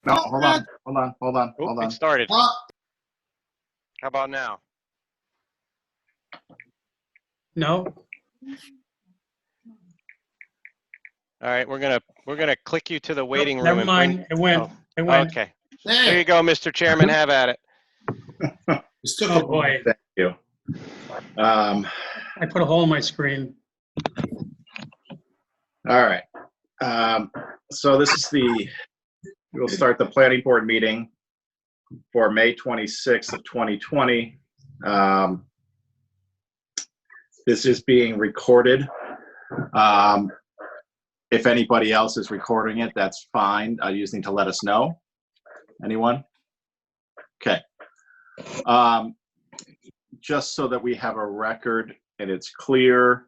No, hold on. Oh, it started. Uh, How about now? No? All right, we're gonna click you to the waiting room. Never and mind. It went. Oh, It went. okay. There you Hey, go, Mr. Chairman. Have at it. this took Oh, a boy. Thank you. I put a hole in my screen. All right. So this is we'll start the planning board meeting for May 26th of 2020. This is being recorded. If anybody else is recording it, that's fine. You just need to let us know. Anyone? Okay. Just so that we have a record and it's clear,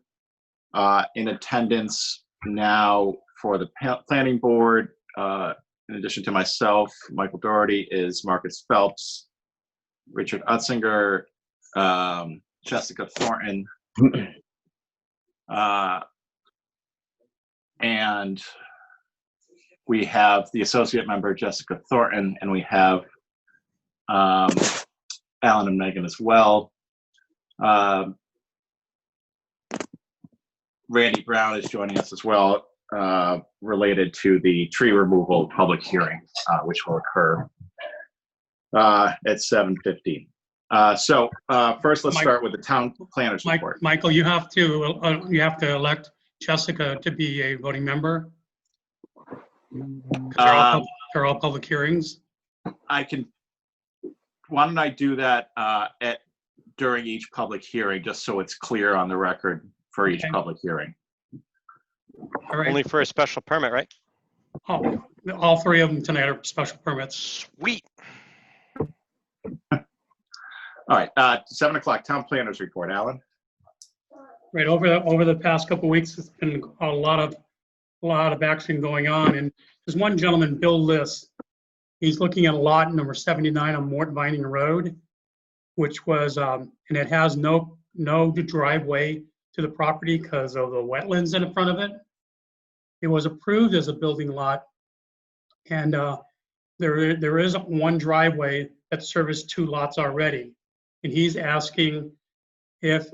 in attendance now for the planning board, in addition to myself, Michael Doherty, is Marcus Phelps, Richard Utzinger, Jessica Thornton, and we have the associate member, Jessica Thornton, and we have Alan and Megan as well. Randy Brown is joining us as well, related to the tree removal public hearing, which will occur at 7:15. So first, let's start with the town planners report. Michael, you have to elect Jessica to be a voting member. They're all public hearings. Why don't I do that during each public hearing, just so it's clear on the record for each public hearing. All right. Only for a special permit, right? Oh, all three of them tonight are special permits. Sweet. All right, 7 o'clock, town planners report. Alan? Right, over the past couple of weeks, it's been a lot of action going on, and there's one gentleman, Bill Liss. He's looking at a lot number 79 on Mort Vining Road, which was, and it has no driveway to the property because of the wetlands in front of it. It was approved as a building lot, and there is one driveway that serviced 2 lots already, and he's asking if,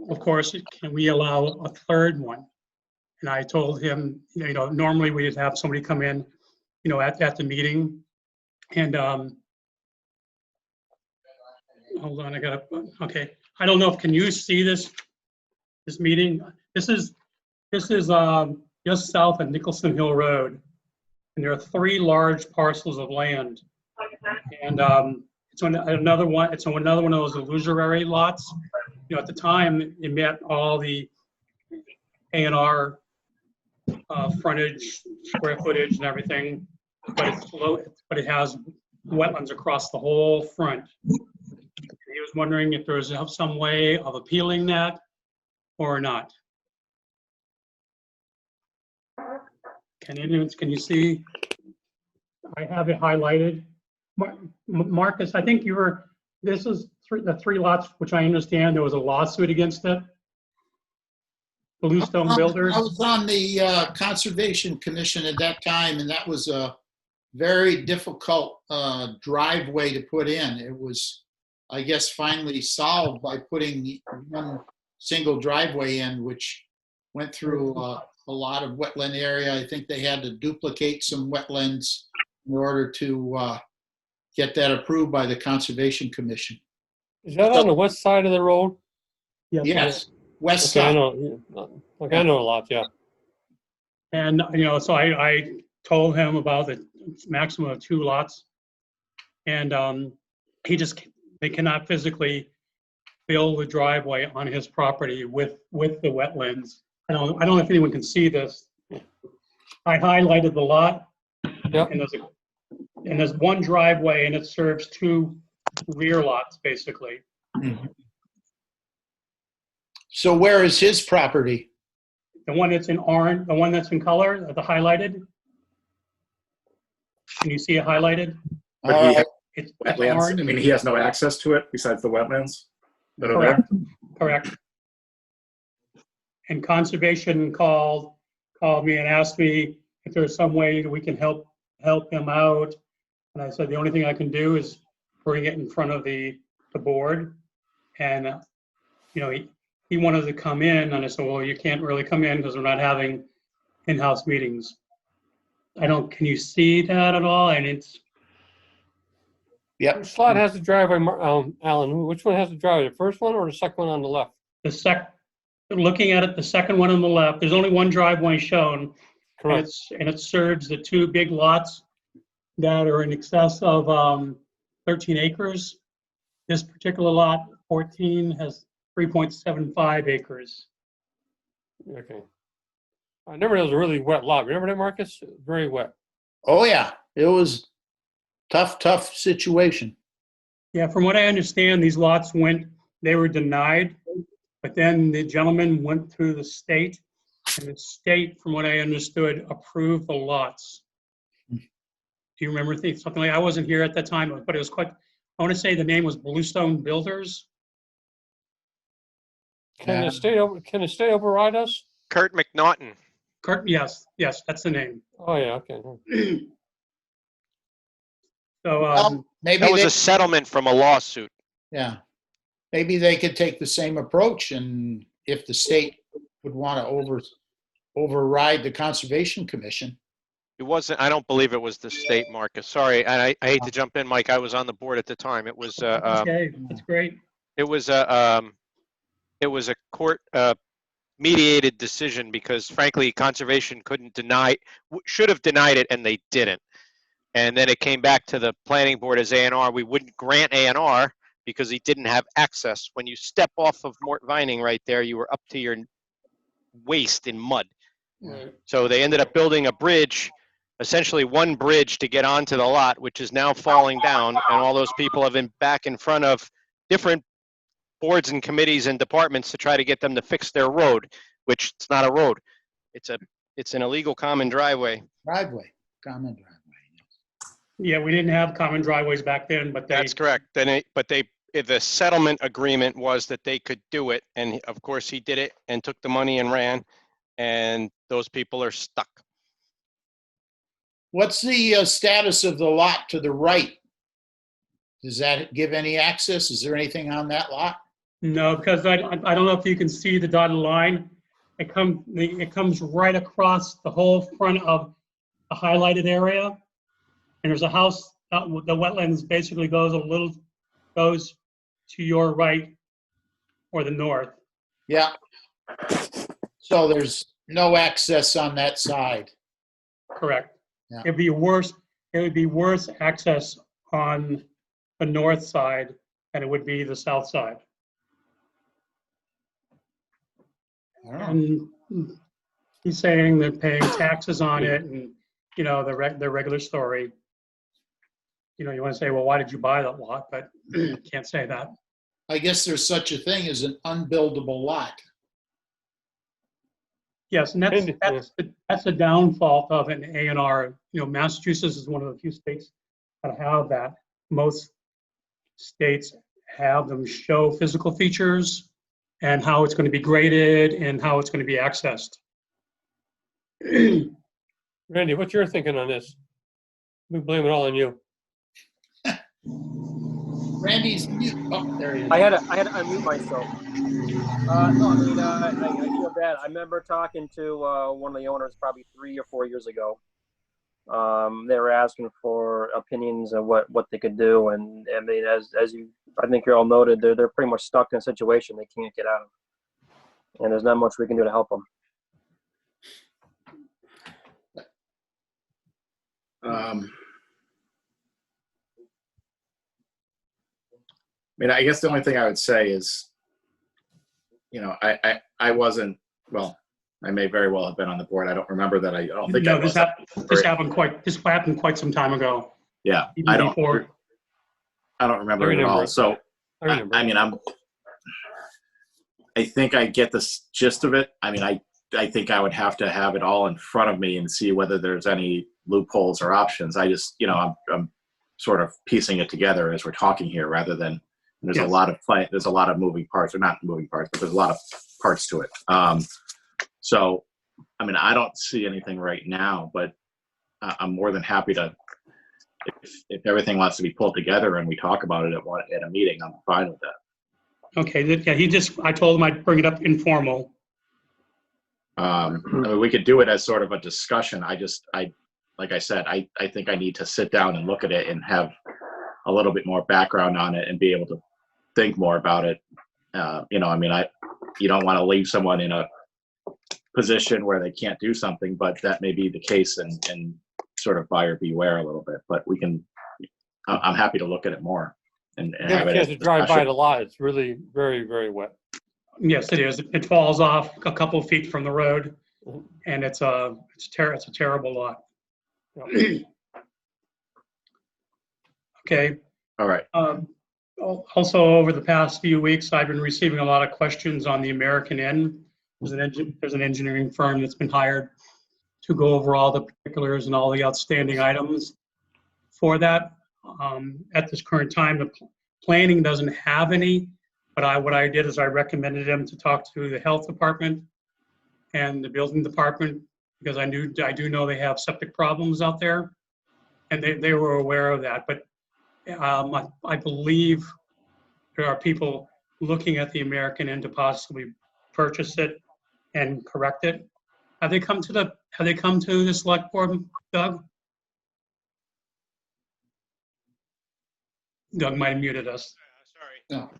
of course, can we allow a third one? And I told him, normally we'd have somebody come in, at the meeting, and hold on, okay. I don't know if, can you see this meeting? This is just south of Nicholson Hill Road, and there are 3 large parcels of land, and it's on another one. It's on another one of those illusory lots. At the time, it met all the A&R frontage, square footage, and everything, but it's low. But it has wetlands across the whole front. He was wondering if there was some way of appealing that or not. Can you see? I have it highlighted. Marcus, I think this is the 3 lots, which I understand there was a lawsuit against it. Bluestone Builders. I was on the Conservation Commission at that time, and that was a very difficult driveway to put in. It was, I guess, finally solved by putting one single driveway in, which went through a lot of wetland area. I think they had to duplicate some wetlands in order to get that approved by the Conservation Commission. Is that on the west side of the road? Yes, west Okay, I side. know. I know a lot, yeah. And, so I told him about the maximum of 2 lots. And they cannot physically build a driveway on his property with the wetlands. I don't know if anyone can see this. I highlighted the lot. Yep. And there's one driveway, and it serves 2 rear lots, basically. So where is his property? The one that's in orange, the one that's in color, the highlighted. Can you see it highlighted? But he has It's wetlands. orange. I mean, he has no access to it besides the wetlands that are there. Correct. And Conservation called me and asked me if there's some way that we can help help him out. And I said, the only thing I can do is bring it in front of the board. And, he wanted to come in, and I said, well, you can't really come in because we're not having in-house meetings. Can you see that at all? And it's, Yep. Which lot has the driveway, Alan? Which one has the driveway? The first one or the second one on the left? looking at it, the second one on the left, there's only one driveway shown. And Correct. it serves the two big lots that are in excess of 13 acres. This particular lot, 14, has 3.75 acres. Okay. I remember it was a really wet lot. Remember that, Marcus? Very wet. Oh, yeah, it was tough situation. Yeah, from what I understand, these lots they were denied, but then the gentleman went through the state, and the state, from what I understood, approved the lots. Do you remember something like, I wasn't here at that time, but it was quite, I want to say the name was Bluestone Builders. Can Yeah. the state override us? Kurt McNaughton. Yes, that's the name. Oh, yeah, okay. So, Well, maybe That was they, a settlement from a lawsuit. yeah, maybe they could take the same approach, and if the state would want to override the Conservation Commission. It wasn't, I don't believe it was the state, Marcus. Sorry, and I hate to jump in, Mike. I was on the board at the time. It was, okay, that's great. it was a court mediated decision because frankly, conservation should have denied it, and they didn't. And then it came back to the planning board as A&R. We wouldn't grant A&R because he didn't have access. When you step off of Mort Vining right there, you were up to your waist in mud. Right. So they ended up building a bridge, essentially one bridge to get onto the lot, which is now falling down. And all those people have been back in front of different boards and committees and departments to try to get them to fix their road, which it's not a road. It's an illegal common driveway. Common driveway. Yeah, we didn't have common driveways back then, but That's correct. The settlement agreement was that they could do it. And of course he did it and took the money and ran, and those people are stuck. What's the status of the lot to the right? Does that give any access? Is there anything on that lot? no, because I don't know if you can see the dotted line. It comes right across the whole front of the highlighted area. And there's a house, the wetlands basically goes to your right or the north. Yeah. So there's no access on that side. Correct. Yeah. It would be worse access on the north side than it would be the south side. I don't know. And he's saying they're paying taxes on it, and, the regular story. You want to say, well, why did you buy that lot? But can't say that. I guess there's such a thing as an unbuildable lot. Yes, and that's the downfall of an A&R. Massachusetts is one of the few states that have that. Most states have them show physical features and how it's going to be graded and how it's going to be accessed. Randy, what's your thinking on this? We blame it all on you. Randy's mute. Oh, there he is. I had to unmute myself. No, I feel bad. I remember talking to one of the owners probably 3 or 4 years ago. They were asking for opinions of what they could do, and I mean, as you, I think you all noted, they're pretty much stuck in a situation they can't get out of, and there's not much we can do to help them. I guess the only thing I would say is, I wasn't, well, I may very well have been on the board. I don't remember that. I don't think I No, was. this happened quite some time ago. Yeah, Even I don't before. remember it at all. So, I remember. I think I get the gist of it. I think I would have to have it all in front of me and see whether there's any loopholes or options. I just, I'm sort of piecing it together as we're talking here, rather than there's Yes. a lot of there's a lot of moving parts, or not moving parts, but there's a lot of parts to it. So, I don't see anything right now, but I'm more than happy to, if everything wants to be pulled together and we talk about it at a meeting, I'm fine with that. Okay, yeah, I told him I'd bring it up informal. I mean, we could do it as sort of a discussion. Like I said, I think I need to sit down and look at it and have a little bit more background on it and be able to think more about it. You know, I mean, you don't want to leave someone in a position where they can't do something, but that may be the case, and sort of buyer beware a little bit. But I'm happy to look at it more and You have have a it chance as to a drive by discussion. the lot. It's really very, very wet. Yes, it is. It falls off a couple of feet from the road, Mhm. and it's a terrible lot. Yeah. Okay. All right. Also, over the past few weeks, I've been receiving a lot of questions on the American Inn. There's an engineering firm that's been hired to go over all the particulars and all the outstanding items for that. At this current time, the planning doesn't have any, but what I did is I recommended them to talk to the health department and the building department, because I do know they have septic problems out there, and they were aware of that. But I believe there are people looking at the American Inn to possibly purchase it and correct it. Have they come to the select board, Doug? Doug might have muted us. Sorry. No.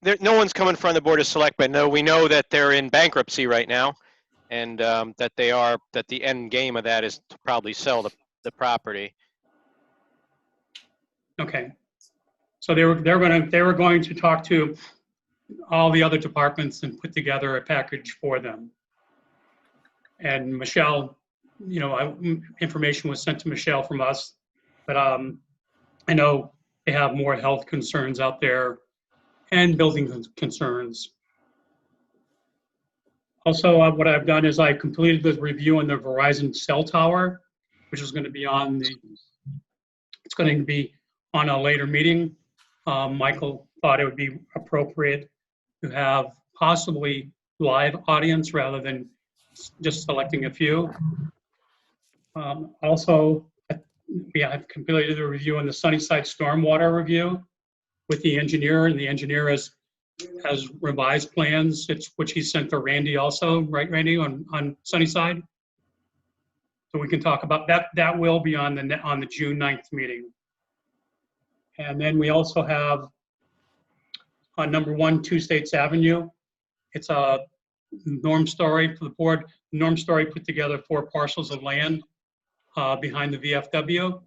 No, no one's coming from the Board of Selectmen. No, we know that they're in bankruptcy right now, and that the end game of that is to probably sell the property. Okay. So they were going to talk to all the other departments and put together a package for them. And Michelle, you know, information was sent to Michelle from us, but I know they have more health concerns out there and building concerns. Also, what I've done is I completed the review on the Verizon cell tower, which is going to be it's going to be on a later meeting. Michael thought it would be appropriate to have possibly live audience rather than just selecting a few. Also, I've completed the review on the Sunnyside stormwater review with the engineer, and the engineer has revised plans, which he sent to Randy also, right, Randy, on Sunnyside? So we can talk about that. That will be on the June 9th meeting. And then we also have on number 1, 2 States Avenue. It's a Norm Story for the board. Norm Story put together 4 parcels of land behind the VFW.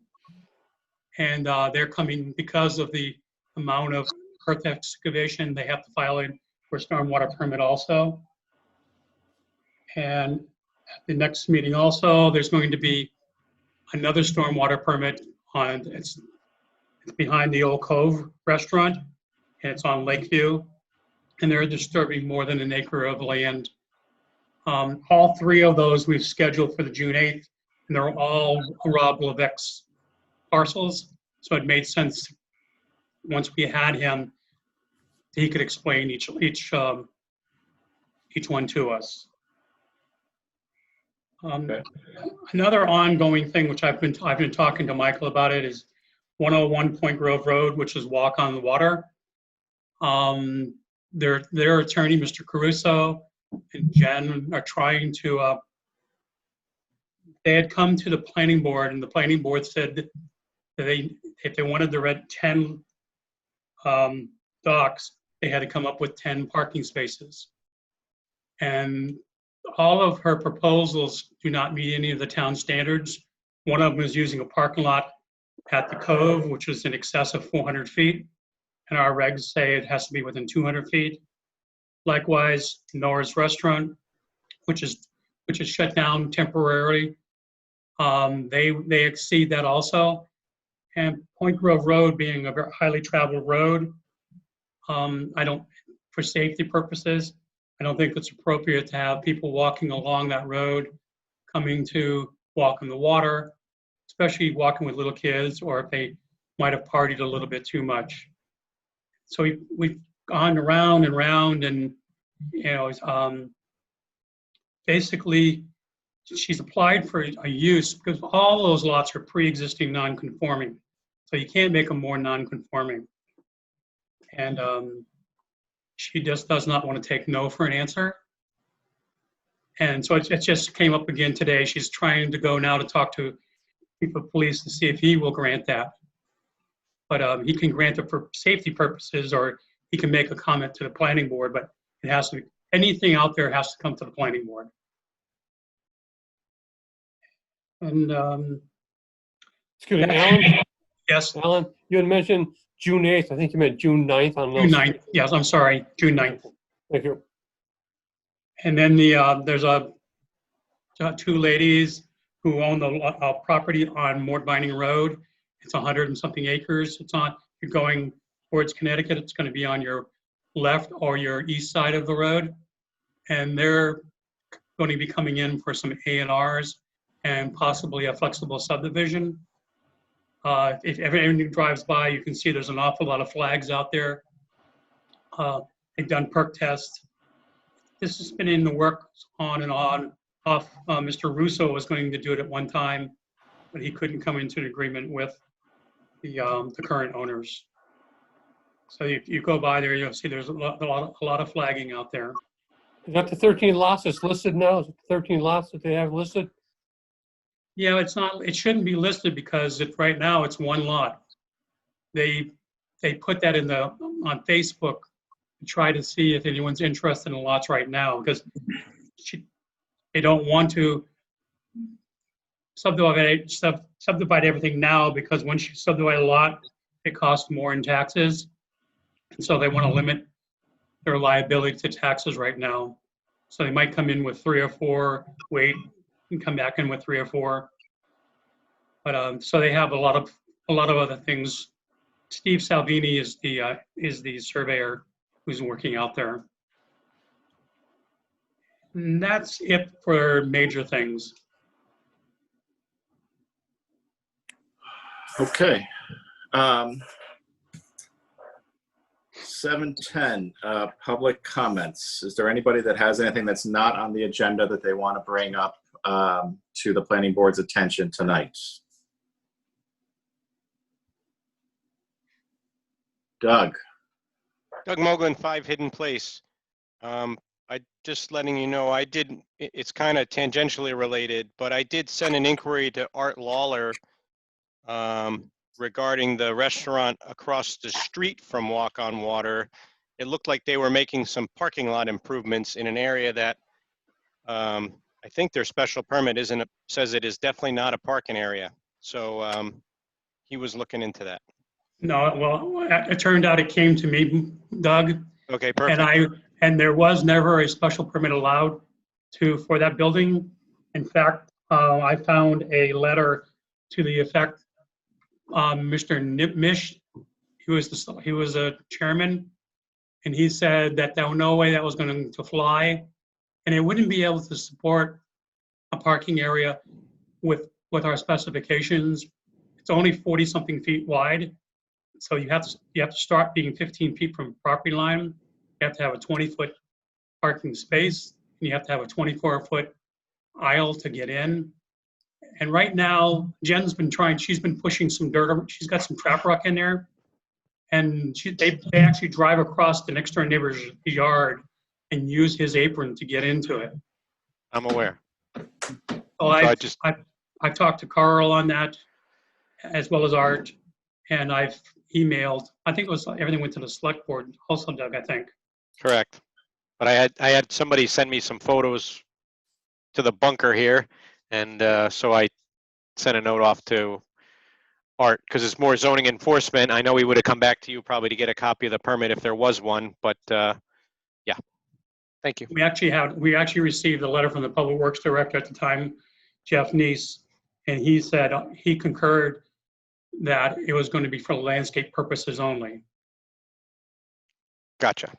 And they're coming, because of the amount of earth excavation, they have to file in for a stormwater permit also. And at the next meeting also, there's going to be another stormwater permit it's behind the Old Cove restaurant, and it's on Lakeview, and they're disturbing more than an acre of land. All 3 of those we've scheduled for the June 8th, and they're all Rob Levesque's parcels. So it made sense, once we had him, he could explain each one to us. Okay. Another ongoing thing, which I've been talking to Michael about it, is 101 Point Grove Road, which is Walk on the Water. Their attorney, Mr. Caruso, and Jen are trying to, they had come to the planning board, and the planning board said that if they wanted to rent 10 docks, they had to come up with 10 parking spaces. And all of her proposals do not meet any of the town standards. One of them is using a parking lot at the Cove, which is in excess of 400 feet. And our regs say it has to be within 200 feet. Likewise, Nora's Restaurant, which is shut down temporarily, they exceed that also. And Point Grove Road being a very highly traveled road, for safety purposes, I don't think it's appropriate to have people walking along that road coming to walk in the water, especially walking with little kids, or if they might have partied a little bit too much. So we've gone around and round, and basically she's applied for a use because all those lots are pre-existing non-conforming. So you can't make them more non-conforming. And she just does not want to take no for an answer. And so it just came up again today. She's trying to go now to talk to chief of police to see if he will grant that. But he can grant it for safety purposes, or he can make a comment to the planning board, but it has to, anything out there has to come to the planning board. And Excuse me, Alan, yes, Alan, you had mentioned June 8th. I think you meant June 9th on June those. 9th. Yes, I'm sorry, June 9th. Thank you. And then there's two ladies who own the property on Mort Vining Road. It's 100 and something acres. It's on, if you're going towards Connecticut, it's going to be on your left or your east side of the road. And they're going to be coming in for some A&Rs and possibly a flexible subdivision. If anyone drives by, you can see there's an awful lot of flags out there. They've done perk tests. This has been in the works on and on, off. Mr. Russo was going to do it at one time, but he couldn't come into an agreement with the current owners. So if you go by there, you'll see there's a lot of flagging out there. Is that the 13 lots that's listed now? Is it 13 lots that they have listed? Yeah, it's not. It shouldn't be listed because right now it's one lot. They put that on Facebook to try to see if anyone's interested in the lots right now, because they don't want to subdivide everything now, because once you subdivide a lot, it costs more in taxes. And so they want to limit their liability to taxes right now. So they might come in with 3 or 4, wait, and come back in with 3 or 4. But so they have a lot of other things. Steve Salvini is the surveyor who's working out there. And that's it for major things. Okay. 7:10, public comments. Is there anybody that has anything that's not on the agenda that they want to bring up to the planning board's attention tonight? Doug? Doug Moglen, 5 Hidden Place. I just letting you know, it's kind of tangentially related, but I did send an inquiry to Art Lawler regarding the restaurant across the street from Walk on Water. It looked like they were making some parking lot improvements in an area that I think their special permit says it is definitely not a parking area. So he was looking into that. No, well, it turned out it came to me, Doug. Okay, perfect. And there was never a special permit allowed for that building. In fact, I found a letter to the effect, Mr. Nipmish, he was a chairman, and he said that there was no way that was going to fly, and it wouldn't be able to support a parking area with our specifications. It's only 40 something feet wide. So you have to start being 15 feet from property line. You have to have a 20-foot parking space, and you have to have a 24-foot aisle to get in. And right now, Jen's been she's been pushing some dirt. She's got some trap rock in there. And they actually drive across the next door neighbor's yard and use his apron to get into it. I'm aware. So I've talked to Carl on that, as well as Art, and I've emailed. I think everything went to the select board also, Doug, I think. Correct. But I had somebody send me some photos to the bunker here, and so I sent a note off to Art, because it's more zoning enforcement. I know he would have come back to you probably to get a copy of the permit if there was one, but yeah. Thank you. We actually received a letter from the Public Works Director at the time, Jeff Neese, and he said he concurred that it was going to be for landscape purposes only. Gotcha.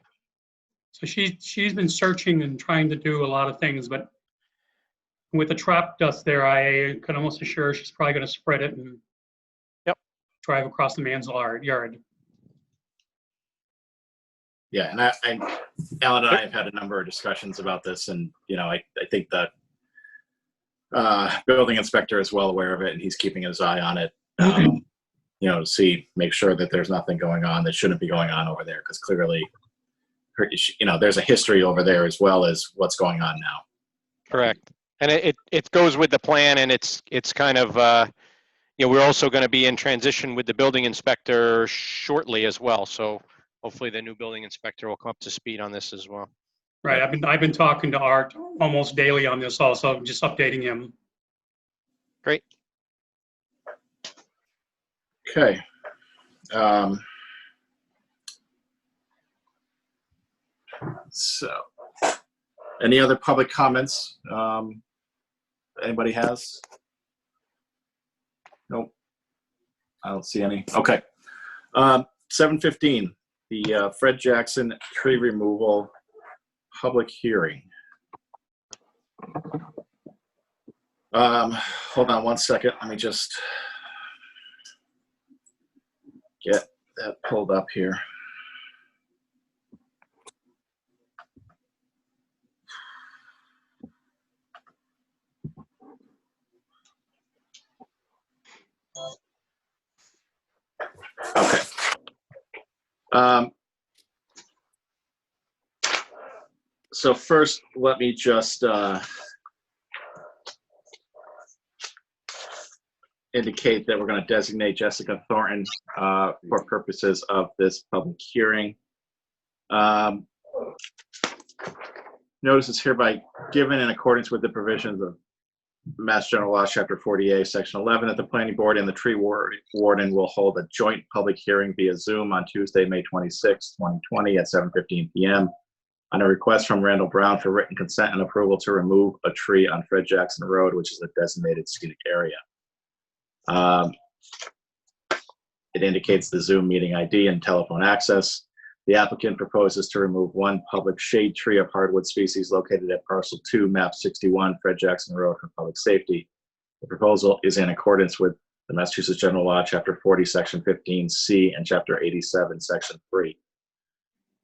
So she's been searching and trying to do a lot of things, but with the trap dust there, I can almost assure she's probably going to spread it and drive across the man's yard. Yeah, and Alan and I have had a number of discussions about this, and I think that building inspector is well aware of it, and he's keeping his eye on it. To make sure that there's nothing going on that shouldn't be going on over there, because clearly, there's a history over there as well as what's going on now. Correct. And it goes with the plan, and it's kind of, we're also going to be in transition with the building inspector shortly as well. So hopefully the new building inspector will come up to speed on this as well. Right, I've been talking to Art almost daily on this also, just updating him. Great. Okay. So, any other public comments? Anybody has? Nope. I don't see any. Okay. 7:15, the Fred Jackson tree removal public hearing. Hold on one second. Let me just get that pulled up here. Okay. So first, let me just indicate that we're going to designate Jessica Thornton for purposes of this public hearing. Notice is hereby given in accordance with the provisions of Mass General Law, Chapter 40A, Section 11, that the Planning Board and the Tree Warden will hold a joint public hearing via Zoom on Tuesday, May 26, 2020 at 7:15 p.m. on a request from Randall Brown for written consent and approval to remove a tree on Fred Jackson Road, which is a designated scenic area. It indicates the Zoom meeting ID and telephone access. The applicant proposes to remove one public shade tree of hardwood species located at Parcel 2, Map 61, Fred Jackson Road for public safety. The proposal is in accordance with the Massachusetts General Law, Chapter 40, Section 15C, and Chapter 87, Section 3.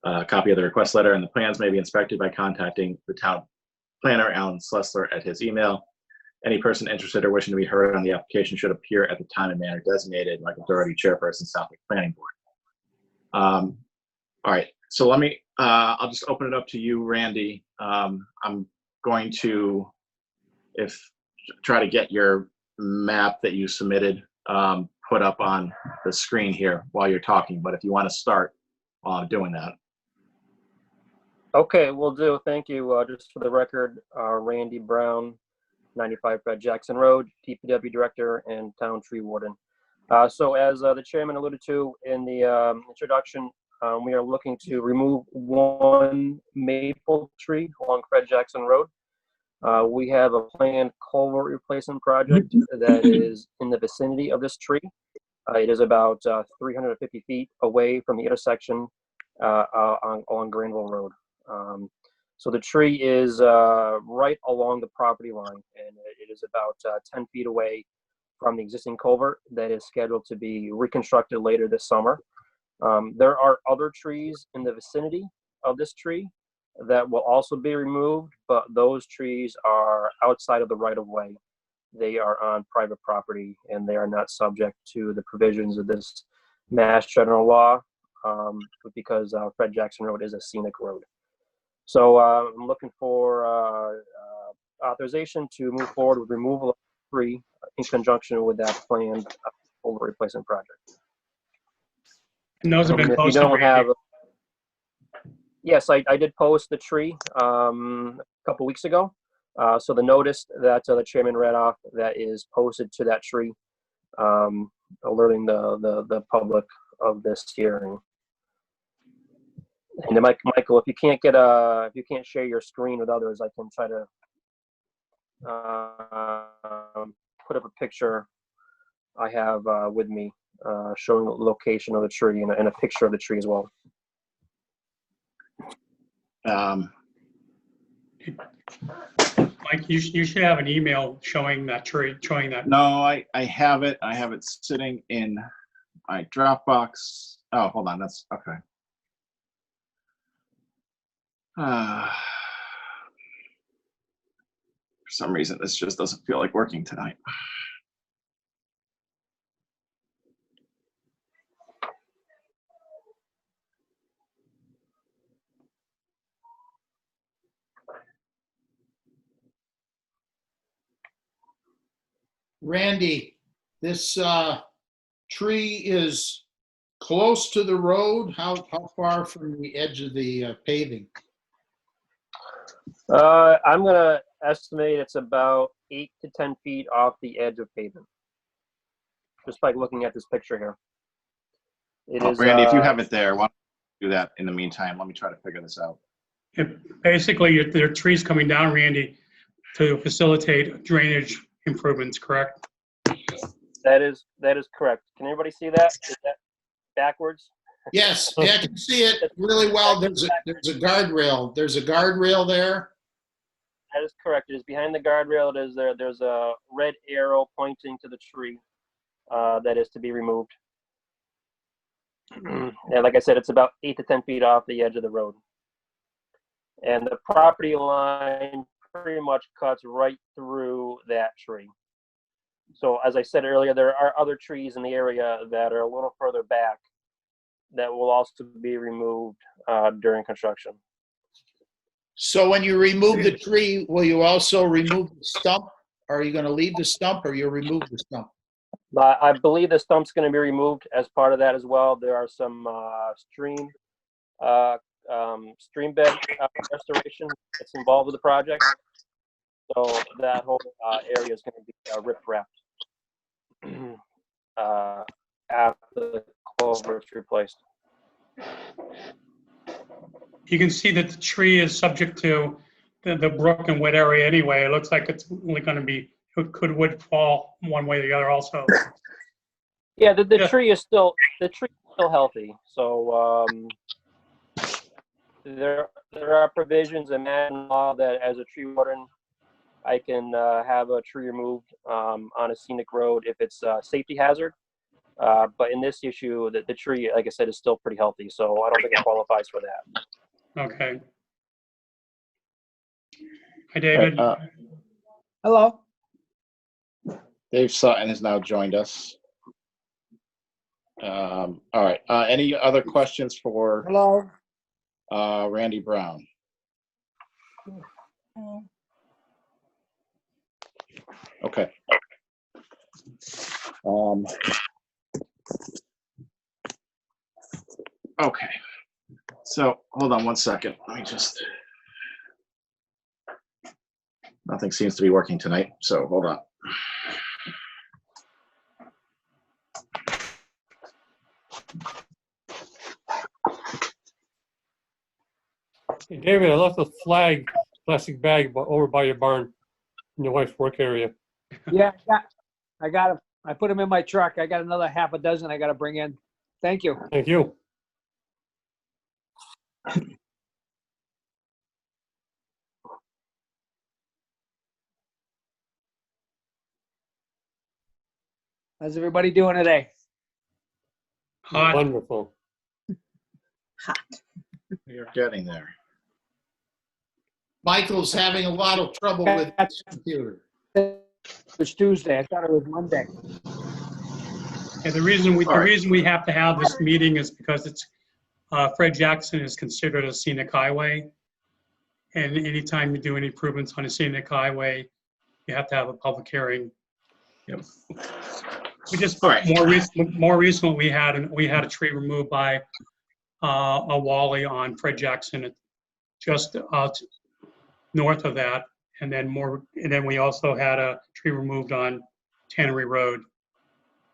A copy of the request letter and the plans may be inspected by contacting the town planner, Alan Slessler, at his email. Any person interested or wishing to be heard on the application should appear at the time and manner designated, like Authority Chairperson, Southwick Planning Board. All right, so let me, I'll just open it up to you, Randy. I'm going to try to get your map that you submitted put up on the screen here while you're talking, but if you want to start doing that. Okay, will do. Thank you. Just for the record, Randy Brown, 95 Fred Jackson Road, DPW Director and Town Tree Warden. So as the chairman alluded to in the introduction, we are looking to remove one maple tree along Fred Jackson Road. We have a planned culvert replacement project that is in the vicinity of this tree. It is about 350 feet away from the intersection on Granville Road. So the tree is right along the property line, and it is about 10 feet away from the existing culvert that is scheduled to be reconstructed later this summer. There are other trees in the vicinity of this tree that will also be removed, but those trees are outside of the right-of-way. They are on private property, and they are not subject to the provisions of this Mass General Law because Fred Jackson Road is a scenic road. So I'm looking for authorization to move forward with removal of the tree in conjunction with that planned culvert replacement project. And those have been If you posted. don't have, yes, I did post the tree a couple weeks ago. So the notice that the chairman read off, that is posted to that tree, alerting the public of this hearing. And then Michael, if you can't share your screen with others, I can try to put up a picture I have with me showing the location of the tree and a picture of the tree as well. Mike, you should have an email showing that tree, showing that. No, I have it. I have it sitting in my Dropbox. Oh, hold on. That's okay. For some reason, this just doesn't feel like working tonight. Randy, this tree is close to the road. How far from the edge of the paving? I'm gonna estimate it's about 8 to 10 feet off the edge of pavement. Just by looking at this picture here. It is, Randy, if you have it there, why don't you do that in the meantime? Let me try to figure this out. Basically, there are trees coming down, Randy, to facilitate drainage improvements, correct? that is correct. Can everybody see that? Is that backwards? Yes, yeah, I can see it really well. There's a guardrail. There's a guardrail there. That is correct. It is behind the guardrail. It is there. There's a red arrow pointing to the tree that is to be removed. And like I said, it's about 8 to 10 feet off the edge of the road. And the property line pretty much cuts right through that tree. So as I said earlier, there are other trees in the area that are a little further back that will also be removed during construction. So when you remove the tree, will you also remove the stump? Are you going to leave the stump or you'll remove the stump? I believe the stump's going to be removed as part of that as well. There are some stream bed restoration that's involved with the project. So that whole area is going to be rip-wrapped after the culvert's replaced. You can see that the tree is subject to the brook and wet area anyway. It looks like it's only going to be, would fall one way or the other also. Yeah, the Yeah. tree is still healthy. So there are provisions in Mass law that as a tree warden, I can have a tree removed on a scenic road if it's a safety hazard. But in this issue, the tree, like I said, is still pretty healthy. So I don't think it qualifies for that. Okay. Hi, David. Hello. Dave Sutton has now joined us. All right. Any other questions for Hello. Randy Brown? Okay. Okay. So hold on one second. Let me just. Nothing seems to be working tonight, so hold on. Hey, David, I left a plastic bag over by your barn in your wife's work area. Yeah, I got them. I put them in my truck. I got another half a dozen I got to bring in. Thank you. Thank you. How's everybody doing today? Hot. Wonderful. You're getting there. Michael's having a lot of trouble with his computer. It was Tuesday. I thought it was Monday. Yeah, the reason All right. we have to have this meeting is because it's Fred Jackson is considered a scenic highway, and anytime you do any improvements on a scenic highway, you have to have a public hearing. Yep. We just All right. more recently we had a tree removed by a Wally on Fred Jackson, just north of that, and then we also had a tree removed on Tannery Road,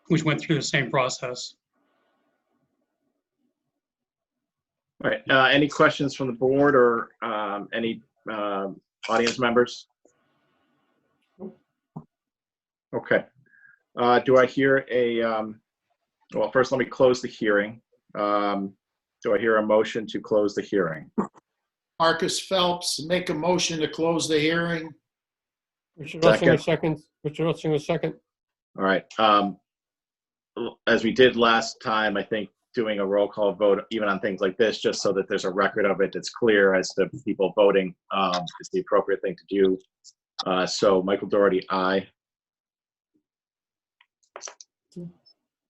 which went through the same process. All right. Any questions from the board or any audience members? Okay. Do I hear a, well, first let me close the hearing. Do I hear a motion to close the hearing? Marcus Phelps, make a motion to close the hearing. Richard Utzinger, second. Richard Utzinger, second. All right. As we did last time, I think doing a roll call vote, even on things like this, just so that there's a record of it, it's clear as to people voting, is the appropriate thing to do. So Michael Doherty, aye.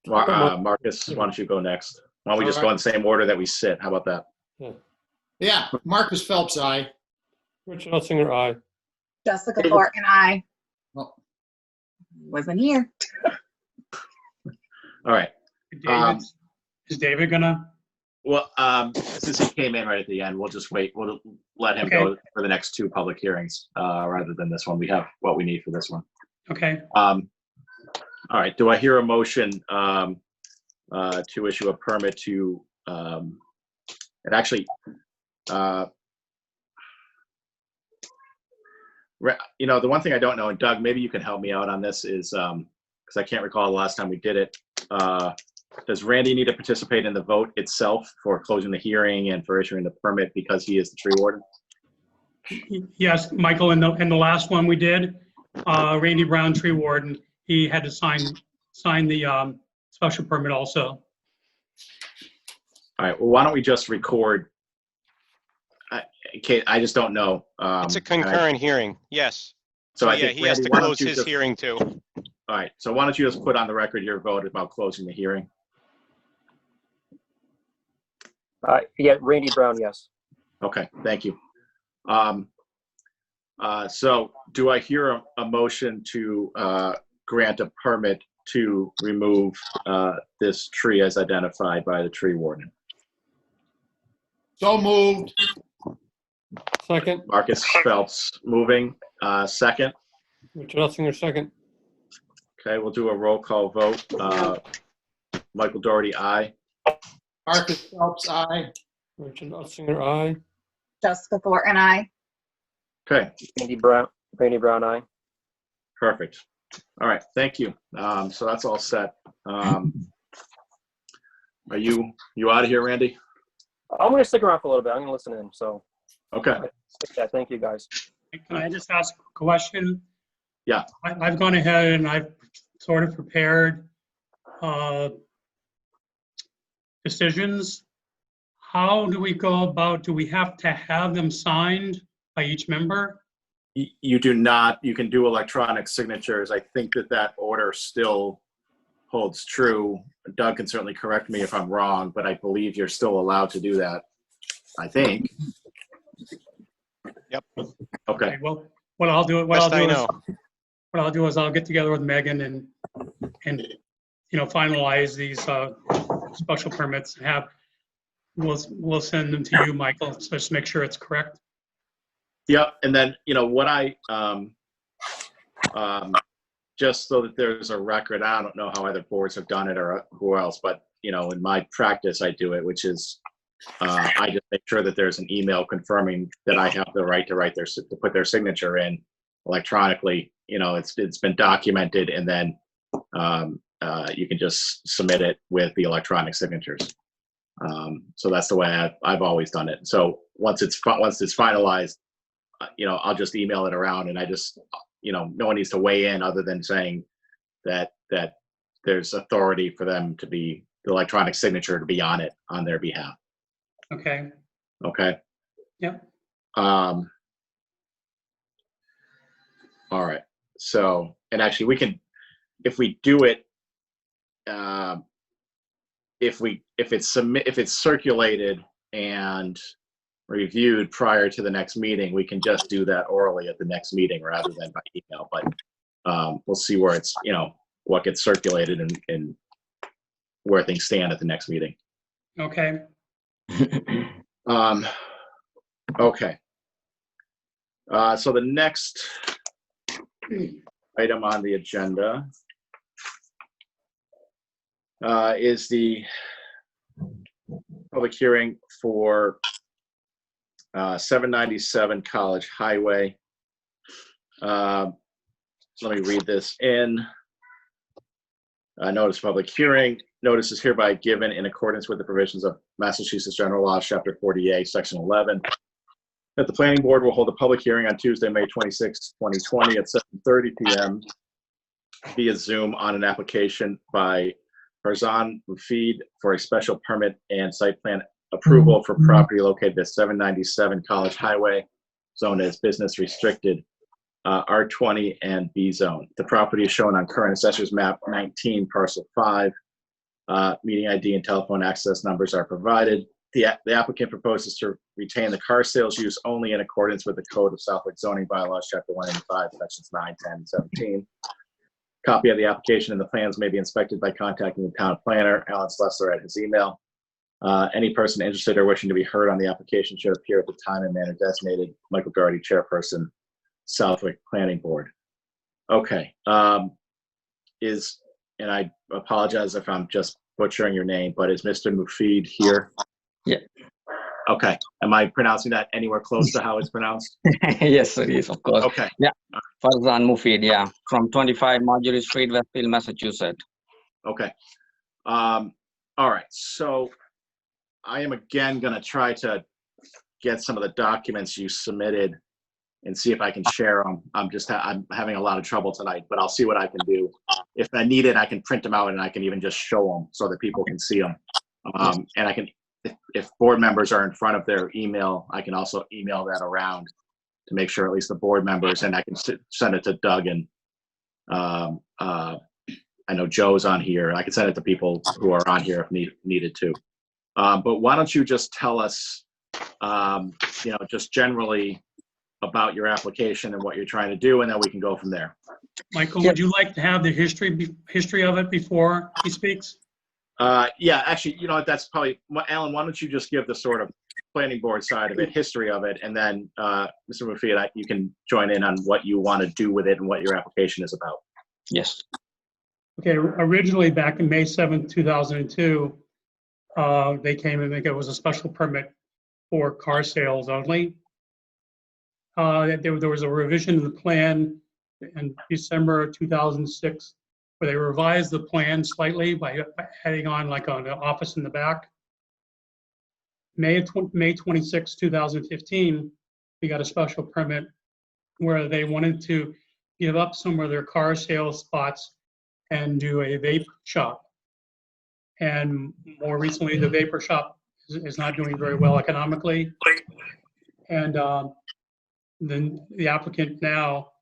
Marcus, why don't you go next? Why don't we just go in the same order that we sit? How about that? Yeah, Marcus Phelps, aye. Richard Ottinger, aye. Jessica Thornton, aye. Well, Wasn't here. All right. David, is David gonna? Well, since he came in right at the end, we'll just wait. We'll let him go for the next two public hearings rather than this one. We have what we need for this one. Okay, All right. Do I hear a motion to issue a permit to, it actually, the one thing I don't know, and Doug, maybe you can help me out on this, is because I can't recall the last time we did it. Does Randy need to participate in the vote itself for closing the hearing and for issuing the permit because he is the tree warden? yes, Michael, in the last one we did, Randy Brown, tree warden, he had to sign the special permit also. All right. Well, why don't we just record? Kate, I just don't know. It's a concurrent hearing, yes. So So I yeah, think he has to Randy, why don't close you his just- hearing too. All right. So why don't you just put on the record your vote about closing the hearing? Yeah, Randy Brown, yes. Okay. Thank you. So do I hear a motion to grant a permit to remove this tree as identified by the tree warden? so moved. Second, Marcus Phelps moving. Second. Richard Ottinger, second. Okay, we'll do a roll call vote. Michael Doherty, aye. Marcus Phelps, aye. Richard Ottinger, aye. Jessica Thornton, aye. Okay, Randy Brown, aye. perfect. All right, thank you. So that's all set. Are you out of here, Randy? I'm gonna stick around for a little bit. I'm gonna listen in. So Okay. yeah, thank you guys. Can I just ask a question? Yeah. I've gone ahead and I've sort of prepared decisions. How do we go about, do we have to have them signed by each member? You do not. You can do electronic signatures. I think that order still holds true. Doug can certainly correct me if I'm wrong, but I believe you're still allowed to do that. I think. Yep. Okay. Well, what I'll do Best I know. is I'll get together with Megan and finalize these special permits and we'll send them to you, Michael, so just make sure it's correct. Yeah, and then what I just so that there's a record. I don't know how other boards have done it or who else, but in my practice, I do it, which is I just make sure that there's an email confirming that I have the right to put their signature in electronically. It's been documented, and then you can just submit it with the electronic signatures. So that's the way I've always done it. So once it's finalized, I'll just email it around, and I just, no one needs to weigh in other than saying that there's authority for them to be the electronic signature to be on it on their behalf. Okay. Okay. Yep. All right. So, and actually we can, if we do it, if it's circulated and reviewed prior to the next meeting, we can just do that orally at the next meeting rather than by email. But we'll see where it's, what gets circulated and where things stand at the next meeting. Okay. Okay. So the next item on the agenda is the public hearing for 797 College Highway. Let me read this in. Notice public hearing. Notice is hereby given in accordance with the provisions of Massachusetts General Law, Chapter 48, Section 11, that the Planning Board will hold a public hearing on Tuesday, May 26, 2020 at 7:30 p.m. via Zoom on an application by Farzan Mufid for a special permit and site plan approval for property located at 797 College Highway, zoned as business restricted. R20 and B zone. The property is shown on current assessor's map 19, parcel 5. Meeting ID and telephone access numbers are provided. The applicant proposes to retain the car sales use only in accordance with the Code of Southwick zoning bylaws, chapter 185, sections 9, 10, and 17. Copy of the application and the plans may be inspected by contacting the town planner, Alan Slessor, at his email. Any person interested or wishing to be heard on the application should appear at the time and manner designated. Michael Gardy, Chairperson, Southwick Planning Board. Okay. And I apologize if I'm just butchering your name, but is Mr. Mufid here? Yeah. Okay. Am I pronouncing that anywhere close to how it's pronounced? Yes, it is, of course. Okay. Yeah. Farzan Mufid, yeah, from 25 Marjorie Street, Westfield, Massachusetts. Okay. All right. So I am again going to try to get some of the documents you submitted and see if I can share them. I'm having a lot of trouble tonight, but I'll see what I can do. If I need it, I can print them out and I can even just show them so that people can see them. And I can, if board members are in front of their email, I can also email that around to make sure at least the board members, and I can send it to Doug and I know Joe's on here. I can send it to people who are on here if needed to. But why don't you just tell us, just generally about your application and what you're trying to do, and then we can go from there. Michael, would you like to have the history of it before he speaks? Yeah, actually, you know what, that's probably, Alan, why don't you just give the sort of planning board side of it, history of it, and then Mr. Mufid, you can join in on what you want to do with it and what your application is about. Yes. Okay, originally back in May 7th, 2002, they came and it was a special permit for car sales only. There was a revision of the plan in December 2006 where they revised the plan slightly by adding on like an office in the back. May 26, 2015, we got a special permit where they wanted to give up some of their car sales spots and do a vape shop. And more recently, the vapor shop is not doing very well economically. And then the applicant now,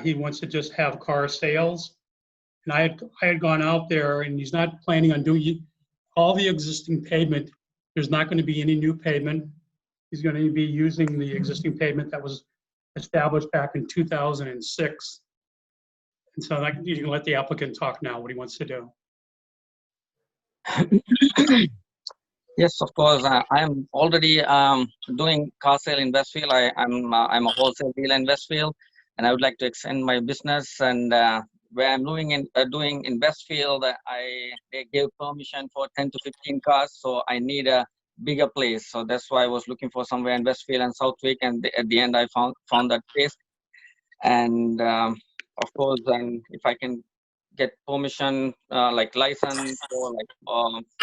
he wants to just have car sales. And I had gone out there, and he's not planning on doing all the existing pavement. There's not going to be any new pavement. He's going to be using the existing pavement that was established back in 2006. And so you can let the applicant talk now, what he wants to do. Yes, of course. I am already doing car sale in Westfield. I'm a wholesale dealer in Westfield, and I would like to extend my business. And where I'm doing in Westfield, they gave permission for 10 to 15 cars, so I need a bigger place. So that's why I was looking for somewhere in Westfield and Southwick, and at the end I found that place. And of course, and if I can get permission, like license for like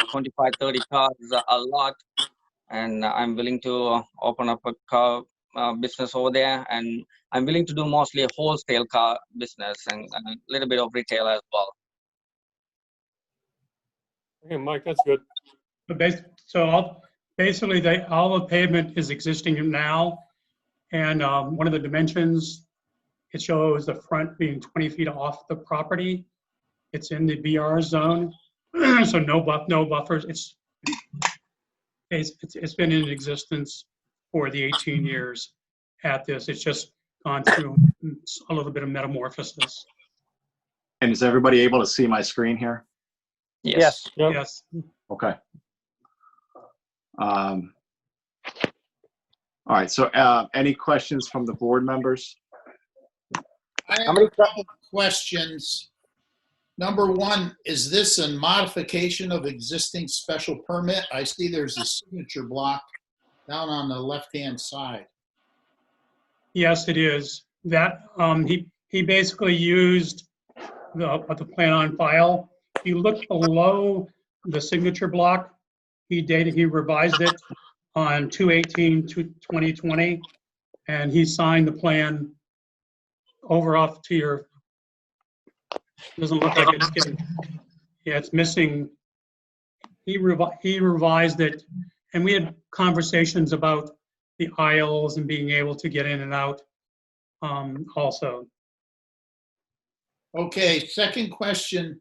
25, 30 cars a lot, and I'm willing to open up a car business over there, and I'm willing to do mostly a wholesale car business and a little bit of retail as well. Okay, Mike, that's good. Basically, all the pavement is existing now, and one of the dimensions, it shows the front being 20 feet off the property. It's in the BR zone, so no buffers. It's been in existence for the 18 years at this. It's just gone through a little bit of metamorphosis. And is everybody able to see my screen here? Yes. Yep. Yes. Okay. All right, so any questions from the board members? I have a couple questions. Number one, is this a modification of existing special permit? I see there's a signature block down on the left-hand side. Yes, it is. That he basically used the plan on file. If you look below the signature block, he revised it on 2/18/2020, and he signed the plan over off to your. Doesn't look like it's getting. Yeah, it's missing. He revised it, and we had conversations about the aisles and being able to get in and out. also. Okay, second question.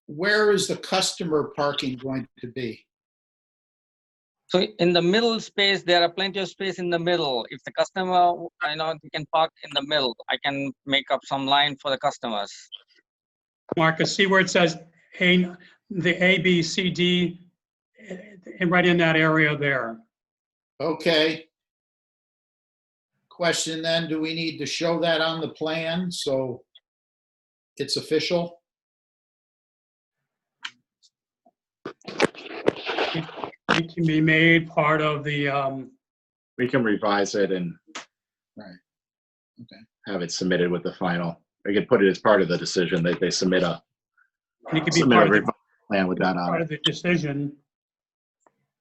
Where is the customer parking going to be? So in the middle space, there are plenty of space in the middle. If the customer, they can park in the middle. I can make up some line for the customers. Marcus, see where it says the A, B, C, D, and right in that area there. Okay. Question then, do we need to show that on the plan so it's official? It can be made part of the, We can revise it and Right. Okay. have it submitted with the final. We could put it as part of the decision that they submit a and it could be submit a part of the, revised plan with that on part it. of the decision.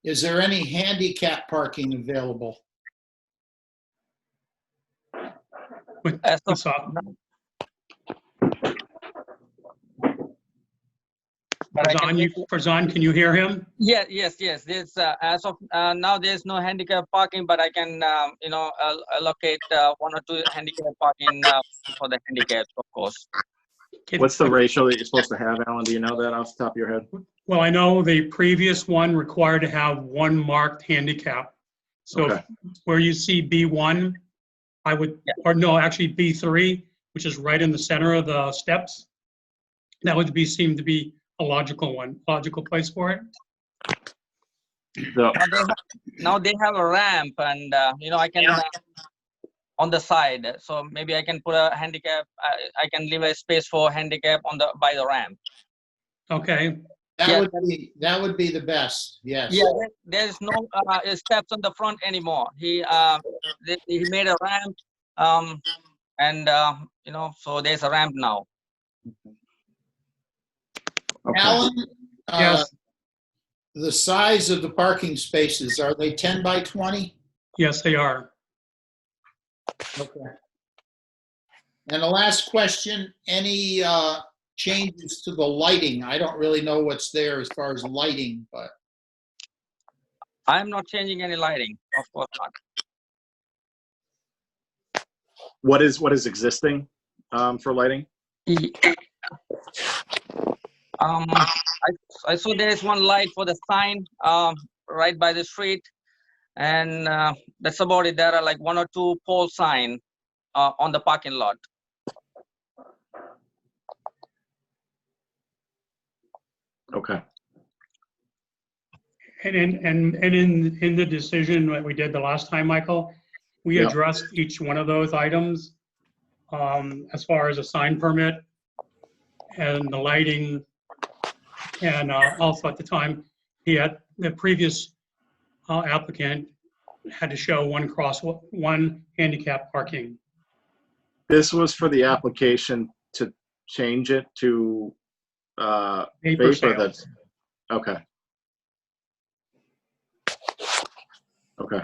Is there any handicap parking available? As of So, But I can Farzan, can you hear him? Yes. There's as of now, there's no handicap parking, but I can allocate 1 or 2 handicap parking for the handicaps, of course. What's the ratio that you're supposed to have, Alan? Do you know that off the top of your head? Well, I know the previous one required to have 1 marked handicap. So Okay. where you see B1, I would, or no, actually B3, which is right in the center of the steps, that would seem to be a logical place for it. So, Now they have a ramp, and I can on the side. So maybe I can put a handicap. I can leave a space for handicap by the ramp. Okay, That would be the best, yes. Yeah, there's no steps on the front anymore. He made a ramp, and so there's a ramp now. okay. Alan, yes, the size of the parking spaces, are they 10 by 20? yes, they are. Okay. And the last question, any changes to the lighting? I don't really know what's there as far as lighting, but I'm not changing any lighting, of course not. What is existing for lighting? I saw there is one light for the sign right by the street, and that's about it. There are like 1 or 2 pole sign on the parking lot. Okay. And in the decision that we did the last time, Michael, we Yep. addressed each one of those items as far as a sign permit and the lighting. And also at the time, the previous applicant had to show one handicap parking. This was for the application to change it to Vapor vapor. sales. That's okay. Okay.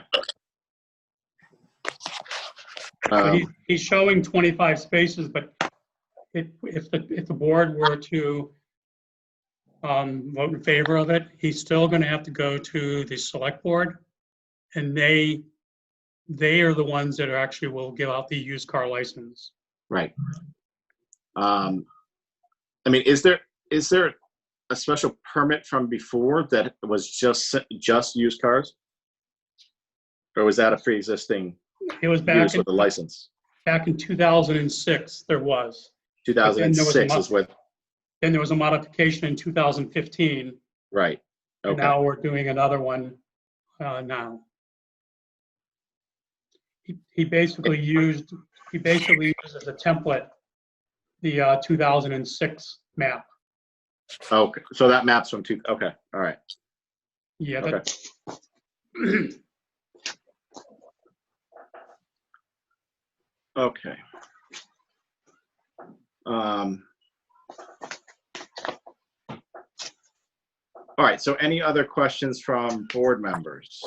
So he's showing 25 spaces, but if the board were to vote in favor of it, he's still going to have to go to the select board, and they are the ones that actually will give out the used car license. Right. I mean, is there a special permit from before that was just used cars, or was that a pre-existing It was use with a license? back in 2006. There was. 2006 is with. Then there was a modification in 2015. Right. And Okay. now we're doing another one now. He basically used as a template the 2006 map. Okay. So that map's from two. Okay. All right. Yeah. Okay. Okay. All right, so any other questions from board members?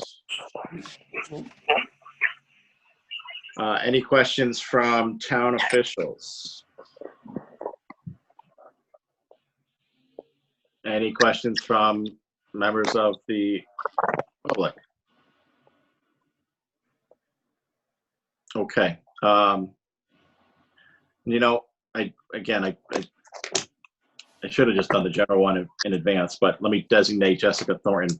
Any questions from town officials? Any questions from members of the public? Okay, You know, I should have just done the general one in advance, but let me designate Jessica Thornton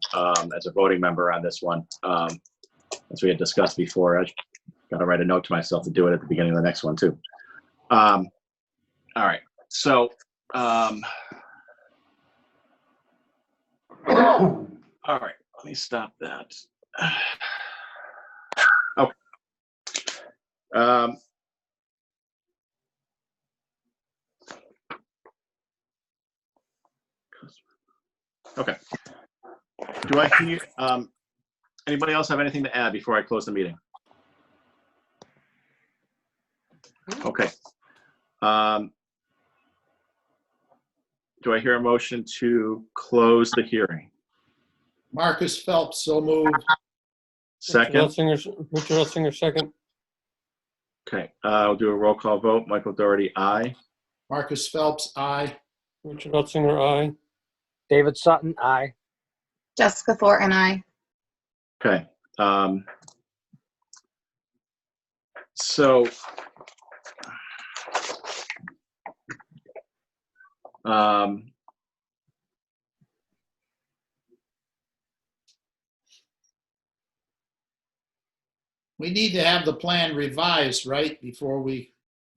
as a voting member on this one. As we had discussed before, I got to write a note to myself to do it at the beginning of the next one too. All right, so all right, let me stop that. Okay. Okay. Do I hear, anybody else have anything to add before I close the meeting? Okay. Do I hear a motion to close the hearing? Marcus Phelps, so moved. Second? Richard Ottinger, second. Okay, I'll do a roll call vote. Michael Doherty, aye. Marcus Phelps, aye. Richard Ottinger, aye. David Sutton, aye. Jessica Thornton, I. Okay. So, We need to have the plan revised, right, before we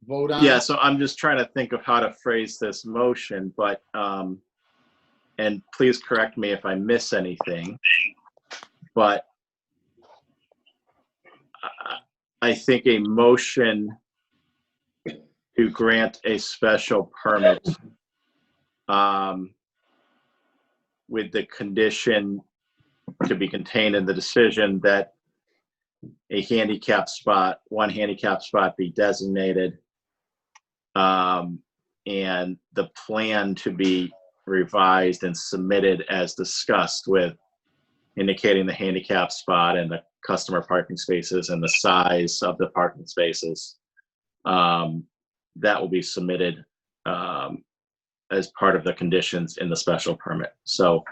vote on it? yeah, so I'm just trying to think of how to phrase this motion, but, and please correct me if I miss anything, but I think a motion to grant a special permit with the condition to be contained in the decision that a handicap spot, one handicap spot be designated, and the plan to be revised and submitted as discussed, with indicating the handicap spot and the customer parking spaces and the size of the parking spaces. That will be submitted as part of the conditions in the special permit. So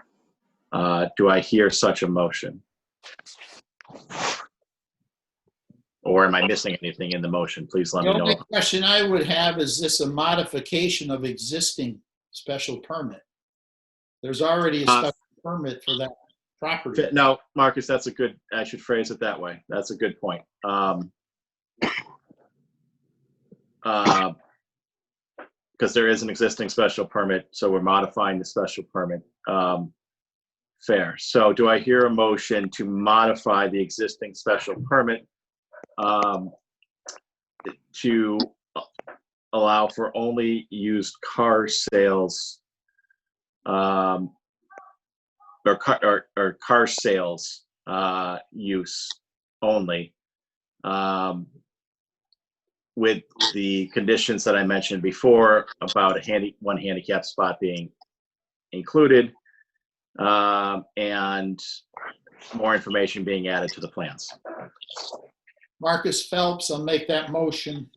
do I hear such a motion? Or am I missing anything in the motion? Please let The me only know. question I would have, is this a modification of existing special permit? There's already a special permit for that property. No, Marcus, that's a good, I should phrase it that way. That's a good point. Because there is an existing special permit, so we're modifying the special permit. Fair. So do I hear a motion to modify the existing special permit to allow for only used car sales, or car sales use only, with the conditions that I mentioned before about one handicap spot being included, and more information being added to the plans. Marcus Phelps, I'll make that motion.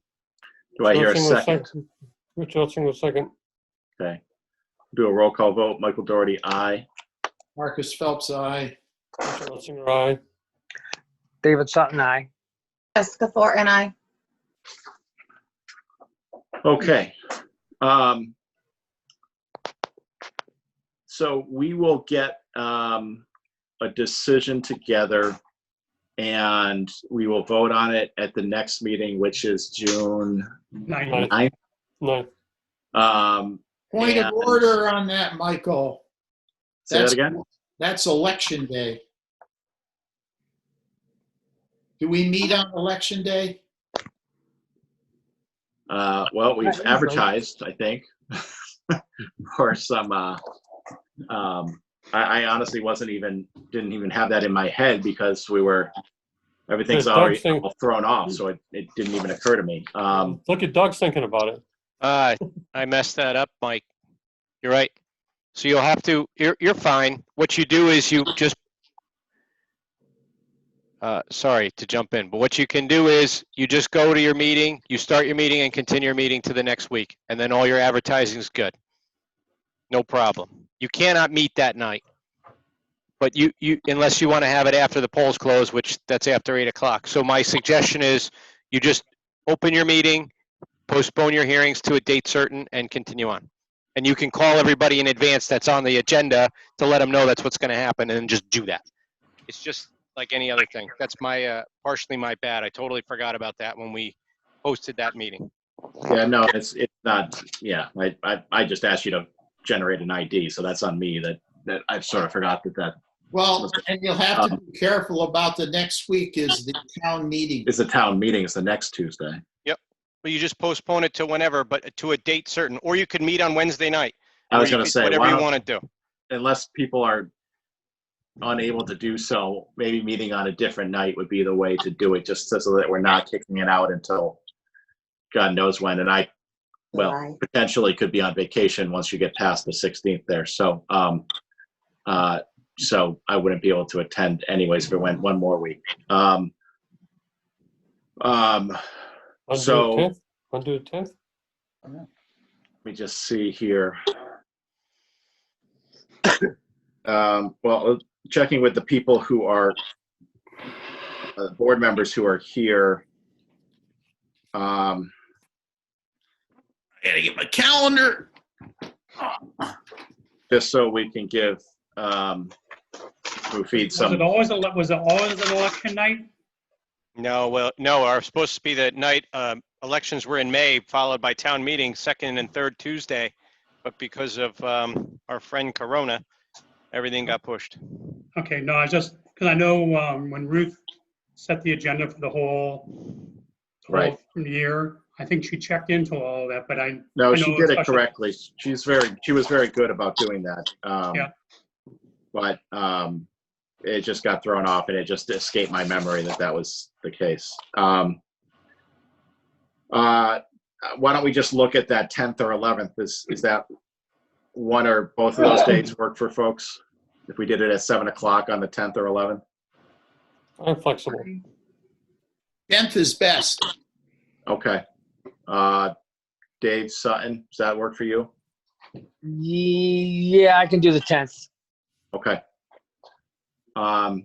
Do I hear a Ottinger, second? Richard Ottinger, second. Okay. Do a roll call vote. Michael Doherty, aye. Marcus Phelps, aye. Richard Ottinger, aye. David Sutton, aye. Jessica Thornton, I. Okay. So we will get a decision together, and we will vote on it at the next meeting, which is June 9th. No. Point of And- order on that, Michael. Say that again? That's election day. Do we meet on election day? Well, we've advertised, I think, for some, I honestly didn't even have that in my head, because everything's Doug's already thing. all thrown off, so it didn't even occur to me. Look at Doug's thinking about it. I messed that up, Mike. You're right. So you'll have to, you're fine. What you do is you just, sorry to jump in, but what you can do is you just go to your meeting, you start your meeting and continue your meeting to the next week, and then all your advertising is good. No problem. You cannot meet that night. But you unless you want to have it after the polls close, which that's after 8 o'clock. So my suggestion is you just open your meeting, postpone your hearings to a date certain, and continue on. And you can call everybody in advance that's on the agenda to let them know that's what's going to happen, and just do that. It's just like any other thing. That's my, partially my bad. I totally forgot about that when we hosted that meeting. Yeah, no, it's not, yeah, I just asked you to generate an ID, so that's on me that I sort of forgot that Well, and you'll have to be careful about the next week is the town meeting. is the town meeting, is the next Tuesday. But you just postpone it to whenever, but to a date certain, or you could meet on Wednesday night. I was or you gonna could- say, whatever why you don't- want to do. Unless people are unable to do so, maybe meeting on a different night would be the way to do it, just so that we're not kicking it out until God knows when. And I, well, July. potentially could be on vacation once you get past the 16th there. So, so I wouldn't be able to attend anyways if it went one more week. So- Want to do the 10th? Let me just see here. Well, checking with the people who are board members who are here. I gotta get my calendar. Just so we can give Mufid Was it some. always an election night? No, well, no, our supposed to be that night, elections were in May, followed by town meeting, second and third Tuesday. But because of our friend Corona, everything got pushed. Okay, no, I just, because I know when Ruth set the agenda for the whole Right. year, I think she checked into all of that, but No, I she know did it especially- correctly. She was very good about doing that. Yeah. But it just got thrown off, and it just escaped my memory that was the case. Why don't we just look at that 10th or 11th? Is that one or both of those dates work for folks? If we did it at 7 o'clock on the 10th or 11th? I'm flexible. 10th is best. Okay. Dave Sutton, does that work for you? Yeah, I can do the 10th. Okay. All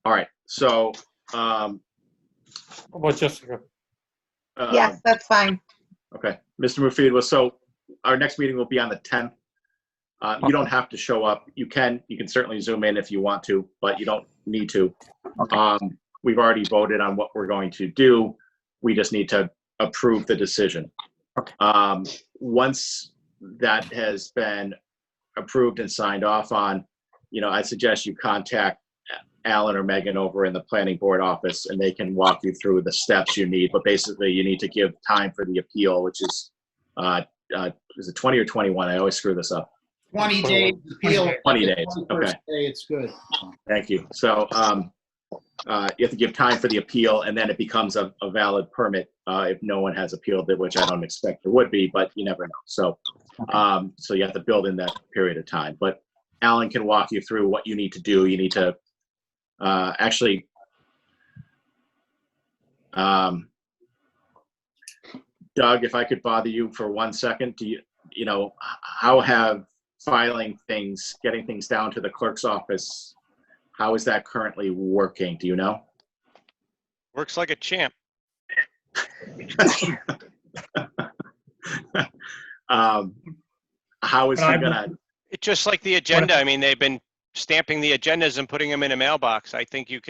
right. So, How about Jessica? Yes, that's fine. Okay. Mr. Mufid, so our next meeting will be on the 10th. You don't have to show up. You can certainly Zoom in if you want to, but you don't need to. We've already voted on what we're going to do. We just need to approve the decision. Once that has been approved and signed off on, I suggest you contact Alan or Megan over in the planning board office, and they can walk you through the steps you need. But basically, you need to give time for the appeal, which is it 20 or 21? I always screw this up. 20 days appeal. 20 days, okay. Day, it's good. Thank you. So you have to give time for the appeal, and then it becomes a valid permit if no one has appealed it, which I don't expect there would be, but you never know. So, so you have to build in that period of time. But Alan can walk you through what you need to do. You need to actually Doug, if I could bother you for 1 second, how have getting things down to the clerk's office, how is that currently working? Do you know? Works like a champ. How is he But gonna? It's just like the agenda. I mean, they've been stamping the agendas and putting them in a mailbox. I think if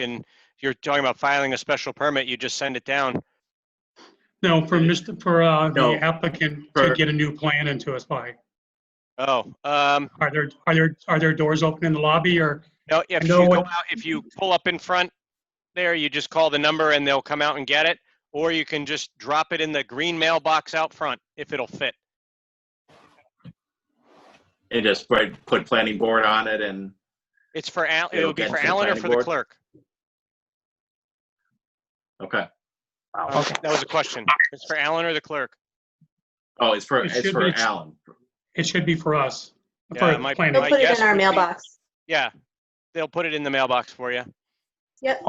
you're talking about filing a special permit, you just send it down. No, for No, the applicant to get a new plan into us by. Oh, Are there doors open in the lobby or? no, if I know you go what- out, if you pull up in front there, you just call the number and they'll come out and get it. Or you can just drop it in the green mailbox out front if it'll fit. And just put planning board on it and, It's for Al, it It'll would be get for to the Alan or planning for the board? clerk? okay. That was a question. It's for Alan or the clerk? Oh, it's for It should be- Alan. It should be for us. Yeah, For it might- planning. They'll My put it guess in our would be- mailbox. Yeah, they'll put it in the mailbox for you. Yep.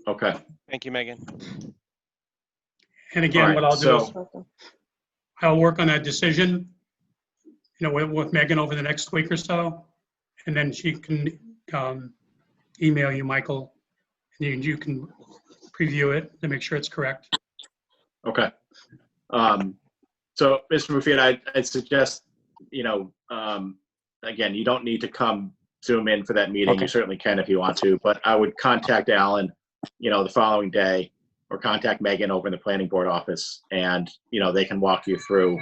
Okay. Thank you, Megan. And again, All what right, I'll do is so- I'll work on that decision, with Megan over the next week or so. And then she can email you, Michael, and you can review it to make sure it's correct. Okay. So, Mr. Mufid, I'd suggest, again, you don't need to come Zoom in for that meeting. Okay. You certainly can if you want to, but I would contact Alan, the following day, or contact Megan over in the planning board office, and, they can walk you through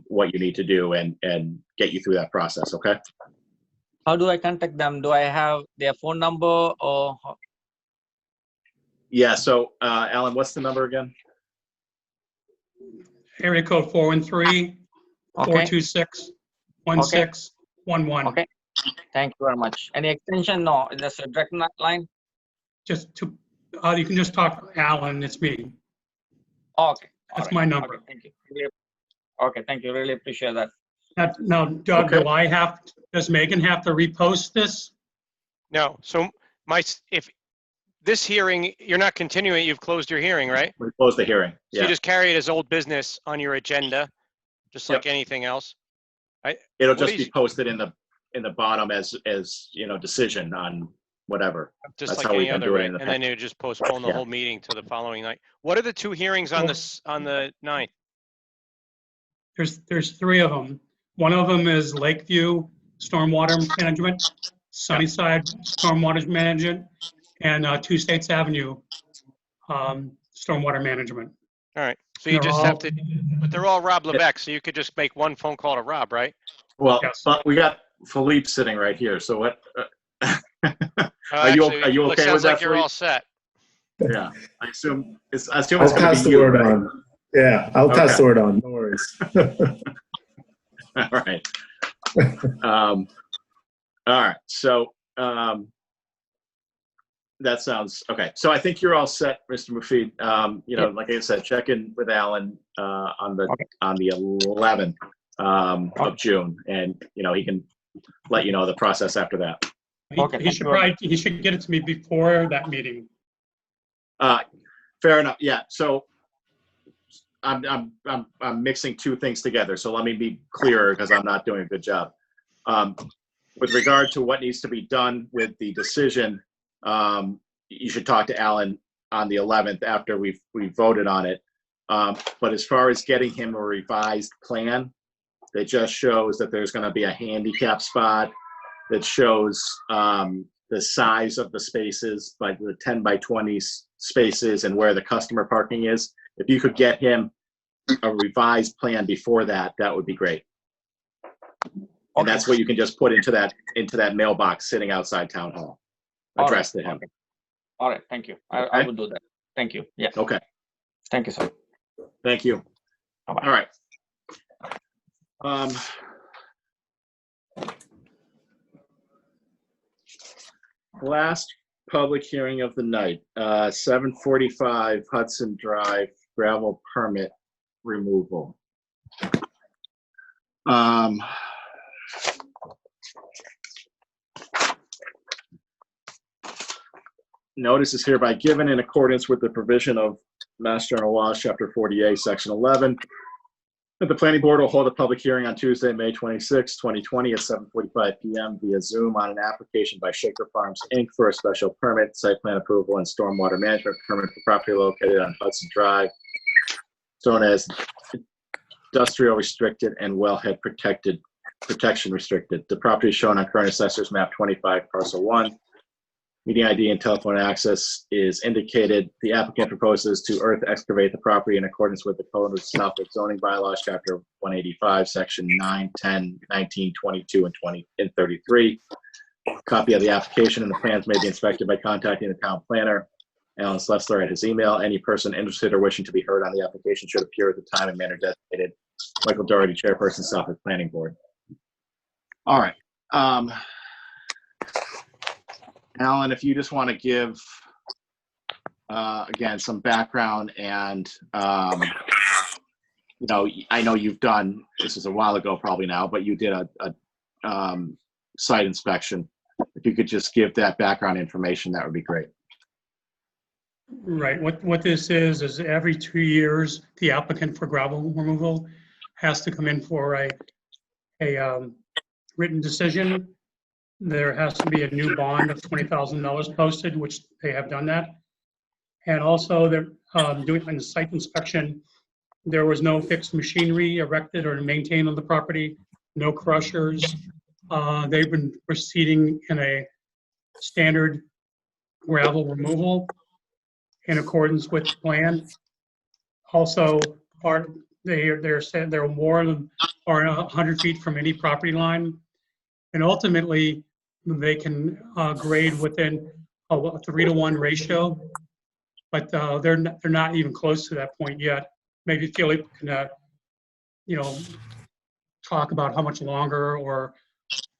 what you need to do and get you through that process, okay? How do I contact them? Do I have their phone number or? Yeah, so, Alan, what's the number again? Area code 413-426-1611. Okay. Thank you very much. Any extension? No, just a direct line? You can just talk to Alan, it's me. Okay. That's All my right. number. Okay, thank you. Okay, thank you. Really appreciate that. Now, Doug, Okay. does Megan have to repost this? No, so if this hearing, you're not continuing, you've closed your hearing, right? We close the hearing. So you Yeah, just carry it as old business on your agenda, just like anything else? it'll what just is- be posted in the bottom as decision on whatever. Just That's like how we've any been other, doing it right? in the And then you just postpone the Yeah. whole meeting to the following night. What are the two hearings on the 9th? There's three of them. One of them is Lakeview Stormwater Management, Sunnyside Stormwater Management, and Two States Avenue Stormwater Management. All right, so you They're just all- have to, but they're all Rob Levesque, so you could just make one phone call to Rob, right? Well, Yes. but we got Philippe sitting right here, so what? Are Actually, you look, okay sounds with that, like you're Philippe? all set. Yeah, I assume it's I'll gonna pass be the you, word right? on. Yeah, I'll pass Okay. the word on. No worries. All right. All right. So that sounds okay. So I think you're all set, Mr. Mufid. Like I said, check in with Alan on the 11th of June, and he can let you know the process after that. He should get it to me before that meeting. Fair enough. Yeah. So I'm mixing two things together. So let me be clearer because I'm not doing a good job. With regard to what needs to be done with the decision, you should talk to Alan on the 11th after we've voted on it. But as far as getting him a revised plan that just shows that there's going to be a handicap spot, that shows the size of the spaces, like the 10 by 20 spaces, and where the customer parking is. If you could get him a revised plan before that, that would be great. And that's what you can just put into that mailbox sitting outside Town Hall, addressed to him. Okay. All right, thank you. I will do that. Thank you. Yeah. Okay. Thank you, sir. Thank you. Bye-bye. All right. Last public hearing of the night, 745 Hudson Drive gravel permit removal. Notice is hereby given in accordance with the provision of Mass General Laws, Chapter 48, Section 11, that the planning board will hold a public hearing on Tuesday, May 26, 2020 at 7:45 p.m. via Zoom on an application by Shaker Farms, Inc. for a special permit, site plan approval, and stormwater management permit for property located on Hudson Drive, known as industrial restricted and wellhead protection restricted. The property is shown on current assessors map 25, parcel 1. Meeting ID and telephone access is indicated. The applicant proposes to earth excavate the property in accordance with the Code of Suffolk zoning bylaws, chapter 185, section 9, 10, 19, 22, and 33. Copy of the application and the plans may be inspected by contacting the town planner, Alan Slessler, at his email. Any person interested or wishing to be heard on the application should appear at the time and manner designated. Michael Doherty, Chairperson, Suffolk Planning Board. All right. Alan, if you just want to give, again, some background and, I know you've done, this is a while ago probably now, but you did a site inspection. If you could just give that background information, that would be great. Right, what this is every 2 years, the applicant for gravel removal has to come in for a written decision. There has to be a new bond of $20,000 posted, which they have done that. And also, they're doing a site inspection. There was no fixed machinery erected or maintained on the property, no crushers. They've been proceeding in a standard gravel removal in accordance with the plan. Also, they're saying they're more than 100 feet from any property line, and ultimately they can grade within a 3-to-1 ratio, but they're not even close to that point yet. Maybe Philip can talk about how much longer or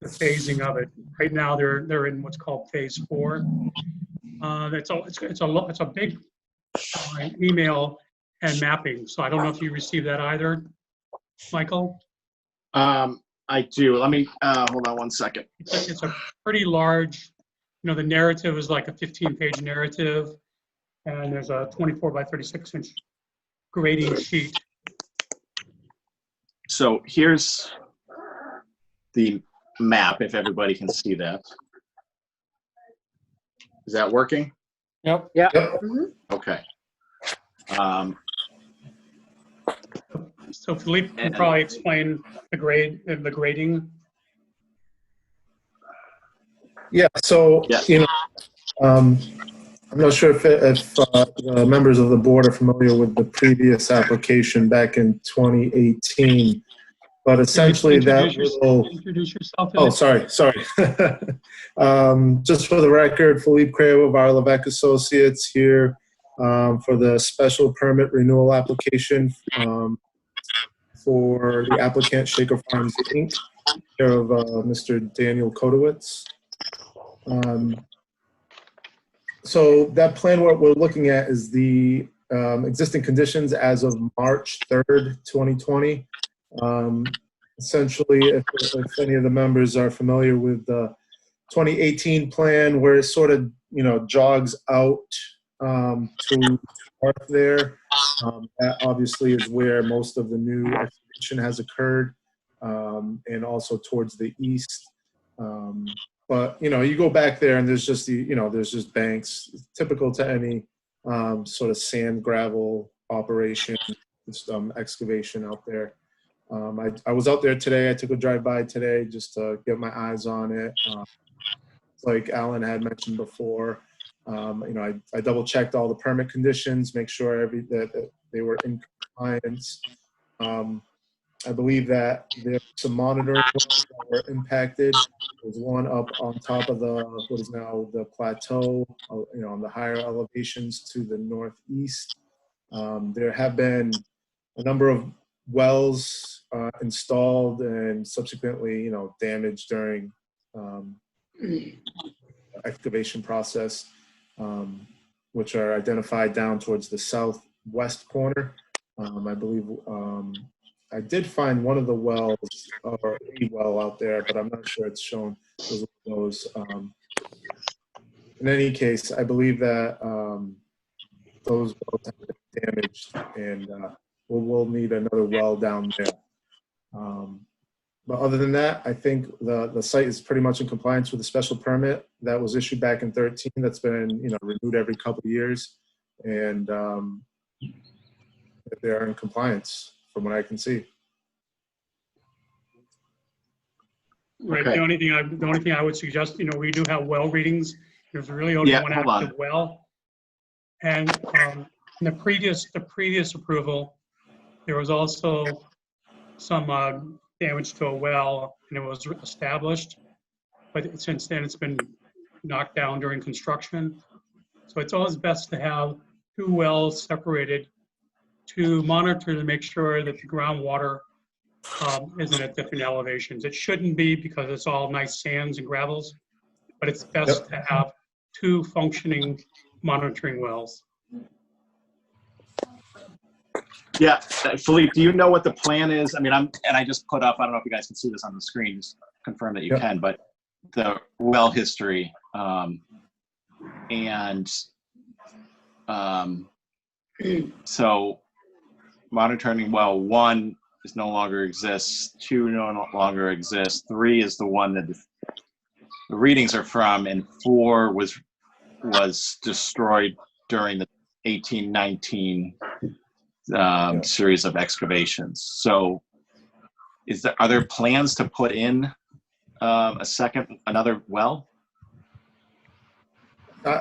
the phasing of it. Right now they're in what's called phase 4. It's a big email and mapping. So I don't know if you received that either, Michael. I do. Let me hold on one second. It's a pretty large. The narrative is like a 15-page narrative, and there's a 24 by 36-inch grading sheet. So here's the map, if everybody can see that. Is that working? Yep. Yeah. Okay. So Philippe can probably explain the grading. Yeah, so, Yeah. I'm not sure if the members of the board are familiar with the previous application back in 2018, but essentially that will... Introduce yourself. Oh, sorry. Just for the record, Philippe Creo of our Levesque Associates here for the special permit renewal application for the applicant Shaker Farms Inc., care of Mr. Daniel Kodowitz. So that plan, what we're looking at is the existing conditions as of March 3rd, 2020. Essentially, if any of the members are familiar with the 2018 plan, where it sort of, jogs out to north there, that obviously is where most of the new excavation has occurred, and also towards the east. But, you go back there and there's just there's just banks, typical to any sort of sand gravel operation, excavation out there. I was out there today. I took a drive-by today just to get my eyes on it. Like Alan had mentioned before, I double-checked all the permit conditions, make sure that they were in compliance. I believe that there's some monitoring that were impacted. There's one up on top of what is now the plateau, on the higher elevations to the northeast. There have been a number of wells installed and subsequently, damaged during excavation process, which are identified down towards the southwest corner. I believe I did find one of the wells, or a well out there, but I'm not sure it's shown those. In any case, I believe that those wells have been damaged, and we'll need another well down there. But other than that, I think the site is pretty much in compliance with the special permit that was issued back in 2013. That's been renewed every couple of years, and they are in compliance from what I can see. Right. Okay. The only thing I would suggest, we do have well readings. There's really only one active well, and in the previous approval, there was also some damage to a well, and it was established, but since then it's been knocked down during construction. So it's always best to have 2 wells separated to monitor to make sure that the groundwater isn't at different elevations. It shouldn't be because it's all nice sands and gravels, but it's best to have 2 functioning monitoring wells. Yeah, Philippe, do you know what the plan is? I mean, I just put up, I don't know if you guys can see this on the screen, just confirm that you can, but the well history, so monitoring well 1 is no longer exists, 2 no longer exists, 3 is the one that the readings are from, and 4 was destroyed during the 18, 19 Yeah. series of excavations. So are there plans to put in another well?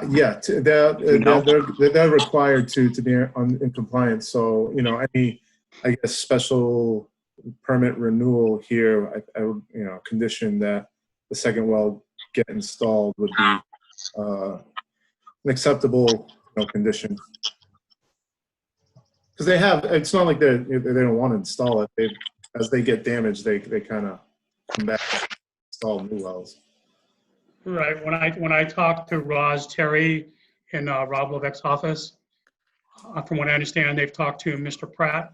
Yeah, they're required to be in compliance. So, any, I guess, special permit renewal here, I would, condition that the second well get installed would be an acceptable, condition. Because it's not like they don't want to install it. As they get damaged, they kind of come back and install new wells. Right. When I talked to Roz Terry in Rob Levesque's office, from what I understand, they've talked to Mr. Pratt,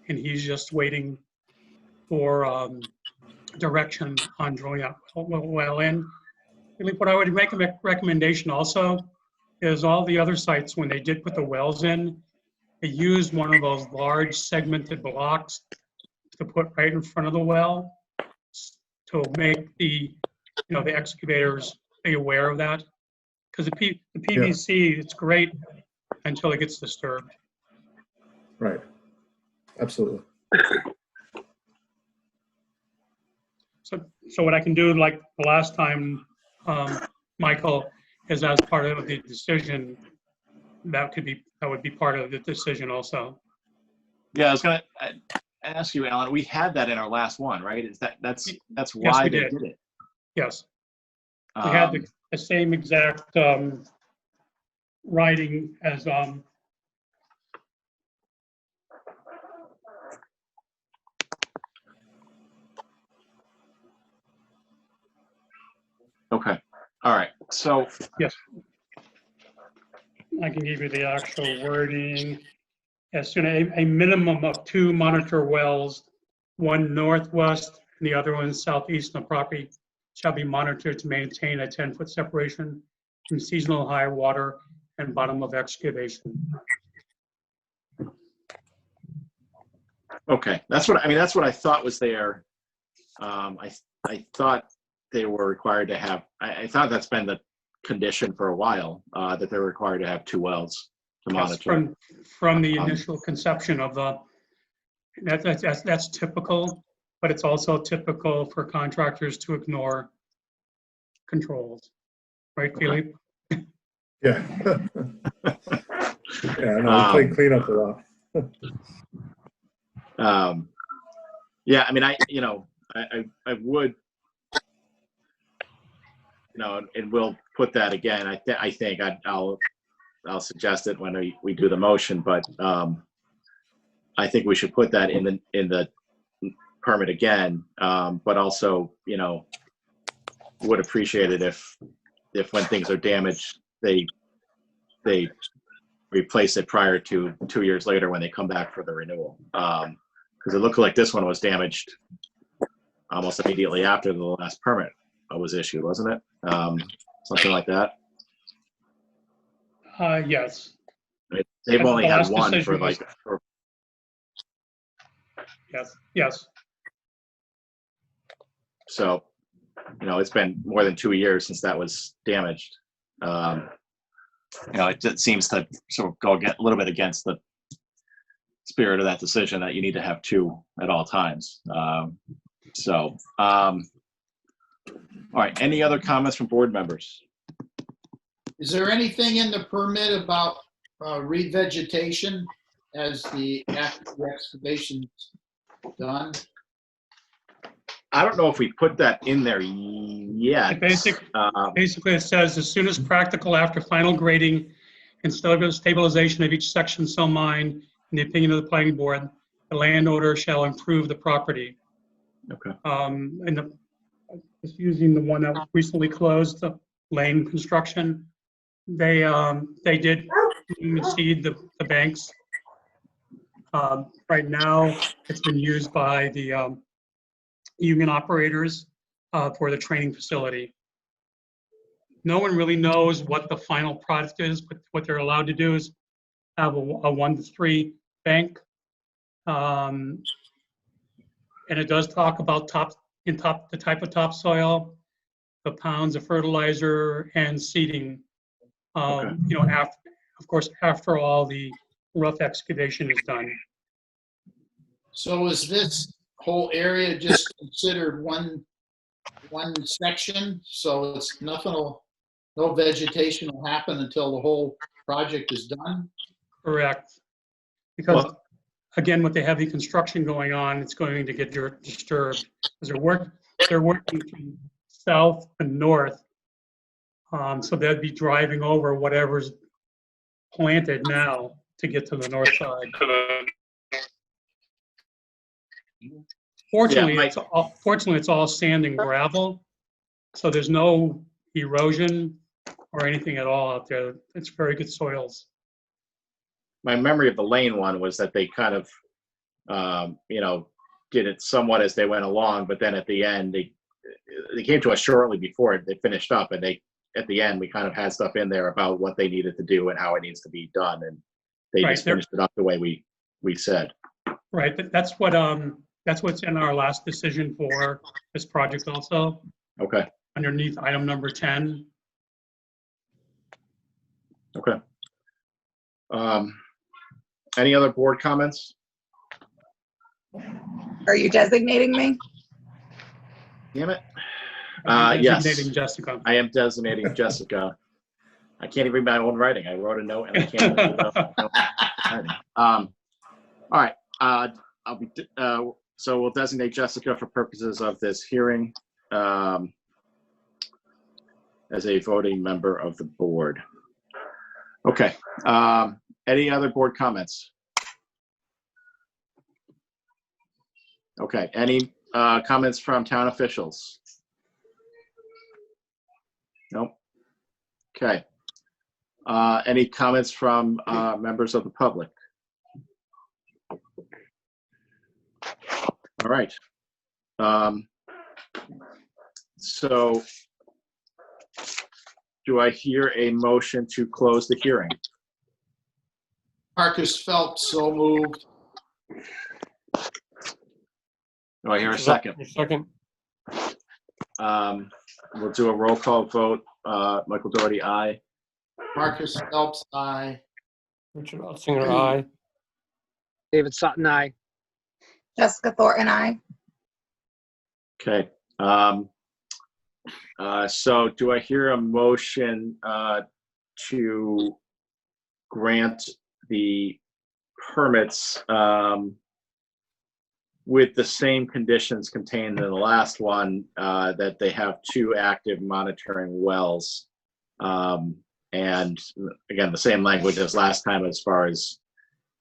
and he's just waiting for direction on drilling that well in. What I would make a recommendation also is all the other sites, when they did put the wells in, they used one of those large segmented blocks to put right in front of the well to make the excavators be aware of that. Because the PVC, it's great until it gets disturbed. Right. Absolutely. So what I can do, like the last time, Michael, is as part of the decision, that would be part of the decision also. Yeah, I was gonna ask you, Alan. We had that in our last one, right? That's why we they did. did it. Yes. We had the same exact writing as Okay. All right. So yes. I can give you the actual wording. As soon as a minimum of 2 monitor wells, one northwest and the other one southeast of the property, shall be monitored to maintain a 10-foot separation from seasonal high water and bottom of excavation. okay, that's what I thought was there. I thought they were required to have. I thought that's been the condition for a while, that they're required to have 2 wells to monitor. From the initial conception of the, that's typical, but it's also typical for contractors to ignore controls, right, Philippe? Yeah. Yeah, no, clean up a lot. Yeah, I mean, I would, and we'll put that again. I think I'll suggest it when we do the motion, but I think we should put that in the permit again. But also, would appreciate it if when things are damaged, they replace it prior to 2 years later when they come back for the renewal. Because it looked like this one was damaged almost immediately after the last permit was issued, wasn't it? Something like that. Yes. They've only The had last one decision for was- Yes. So, it's been more than 2 years since that was damaged. It seems to sort of go a little bit against the spirit of that decision that you need to have 2 at all times. All right. Any other comments from board members? Is there anything in the permit about revegetation after the excavation's done? I don't know if we put that in there yet. Basically, it says, as soon as practical after final grading and stabilization of each section so mined, in the opinion of the planning board, the landowner shall improve the property. Okay. Just using the one that was recently closed, the lane construction, they did seed the banks. Right now, it's been used by the union operators for the training facility. No one really knows what the final product is, but what they're allowed to do is have a 1-to-3 bank. And it does talk about the type of topsoil, the pounds of fertilizer, and seeding. Okay. of course, after all the rough excavation is done. So is this whole area just considered one section? So it's nothing will, no vegetation will happen until the whole project is done? Correct. Because Well- again, with the heavy construction going on, it's going to get disturbed. Because they're working from south and north. So they'd be driving over whatever's planted now to get to the north side. Fortunately, Mike. it's all sand and gravel, so there's no erosion or anything at all out there. It's very good soils. My memory of the lane one was that they kind of, did it somewhat as they went along, but then at the end, they came to us shortly before they finished up, and at the end, we kind of had stuff in there about what they needed to do and how it needs to be done, and they Right, just finished it up the way we said. Right, that's what's in our last decision for this project also, Okay, underneath item number 10. okay. Any other board comments? Are you designating me? Damn it. I'm Yes, designating Jessica. I am designating Jessica. I can't even read my own writing. I wrote a note and I can't even read my own writing. All right. So we'll designate Jessica for purposes of this hearing as a voting member of the board. Okay. Any other board comments? Okay. Any comments from town officials? Nope. Okay. Any comments from members of the public? All right. So do I hear a motion to close the hearing? Marcus Phelps, so moved. Do I hear a second? Second. We'll do a roll call vote. Michael Doherty, aye. Marcus Phelps, aye. Richard Ottinger, aye. David Sutton, aye. Jessica Thornton, aye. Okay. So do I hear a motion to grant the permits with the same conditions contained in the last one, that they have 2 active monitoring wells? And again, the same language as last time as far as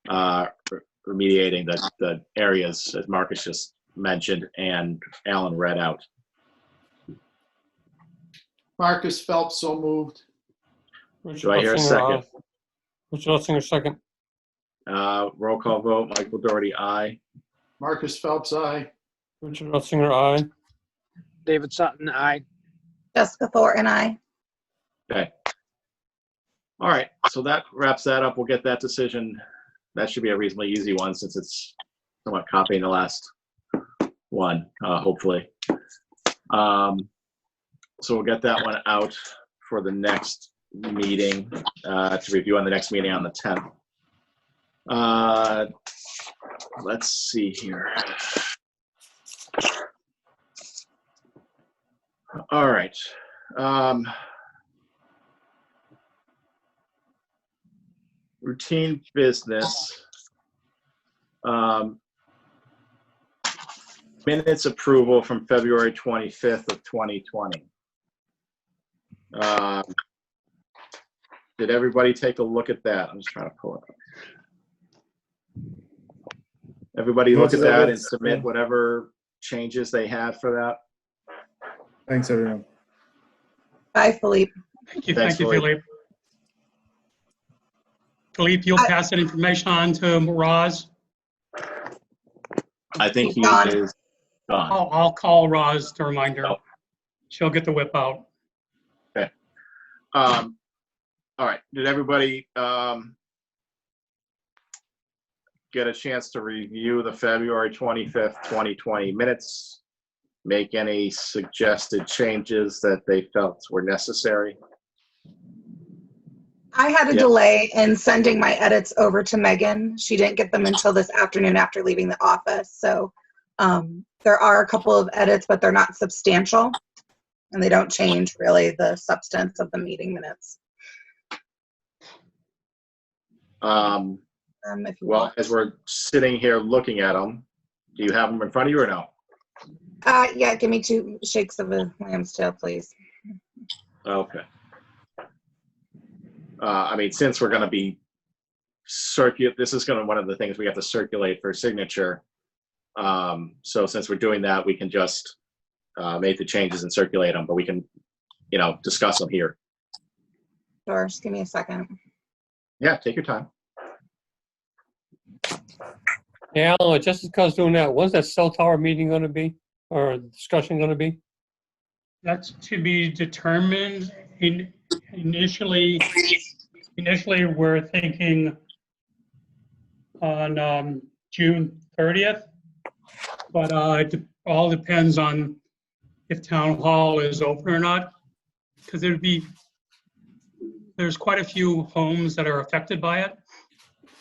remediating the areas as Marcus just mentioned and Alan read out. Marcus Phelps, so moved. Do I hear a second? Richard Ottinger, second. Roll call vote. Michael Doherty, aye. Marcus Phelps, aye. Richard Ottinger, aye. David Sutton, aye. Jessica Thornton, aye. Okay. All right. So that wraps that up. We'll get that decision. That should be a reasonably easy one since it's somewhat copying the last one, hopefully. So we'll get that one out for the next meeting to review on the next meeting on the 10th. Let's see here. All right. Routine business. Minutes approval from February 25th of 2020. Did everybody take a look at that? I'm just trying to pull it up. Everybody look at that and submit whatever changes they had for that. Thanks, everyone. Bye, Philippe. Thank you, Thanks, thank you, Philippe. Philippe. Philippe, you'll pass that information on to Roz? I think he Gone. is gone. I'll call Roz to remind her. Oh. She'll get the whip out. All right. Did everybody get a chance to review the February 25th, 2020 minutes? Make any suggested changes that they felt were necessary? I had a Yeah. delay in sending my edits over to Megan. She didn't get them until this afternoon after leaving the office. So there are a couple of edits, but they're not substantial. And they don't change really the substance of the meeting minutes. If you Well, want. as we're sitting here looking at them, do you have them in front of you or no? Yeah, give me 2 shakes of a lamb's tail, please. Okay. I mean, since we're going to be this is going to one of the things we have to circulate for signature. So since we're doing that, we can just make the changes and circulate them, but we can, discuss them here. Sure, just give me a second. Yeah, take your time. Hey, Alan, just because doing that, when's that cell tower meeting gonna be, or discussion gonna be? That's to be determined. Initially, we're thinking on June 30th, but it all depends on if town hall is open or not, because there's quite a few homes that are affected by it,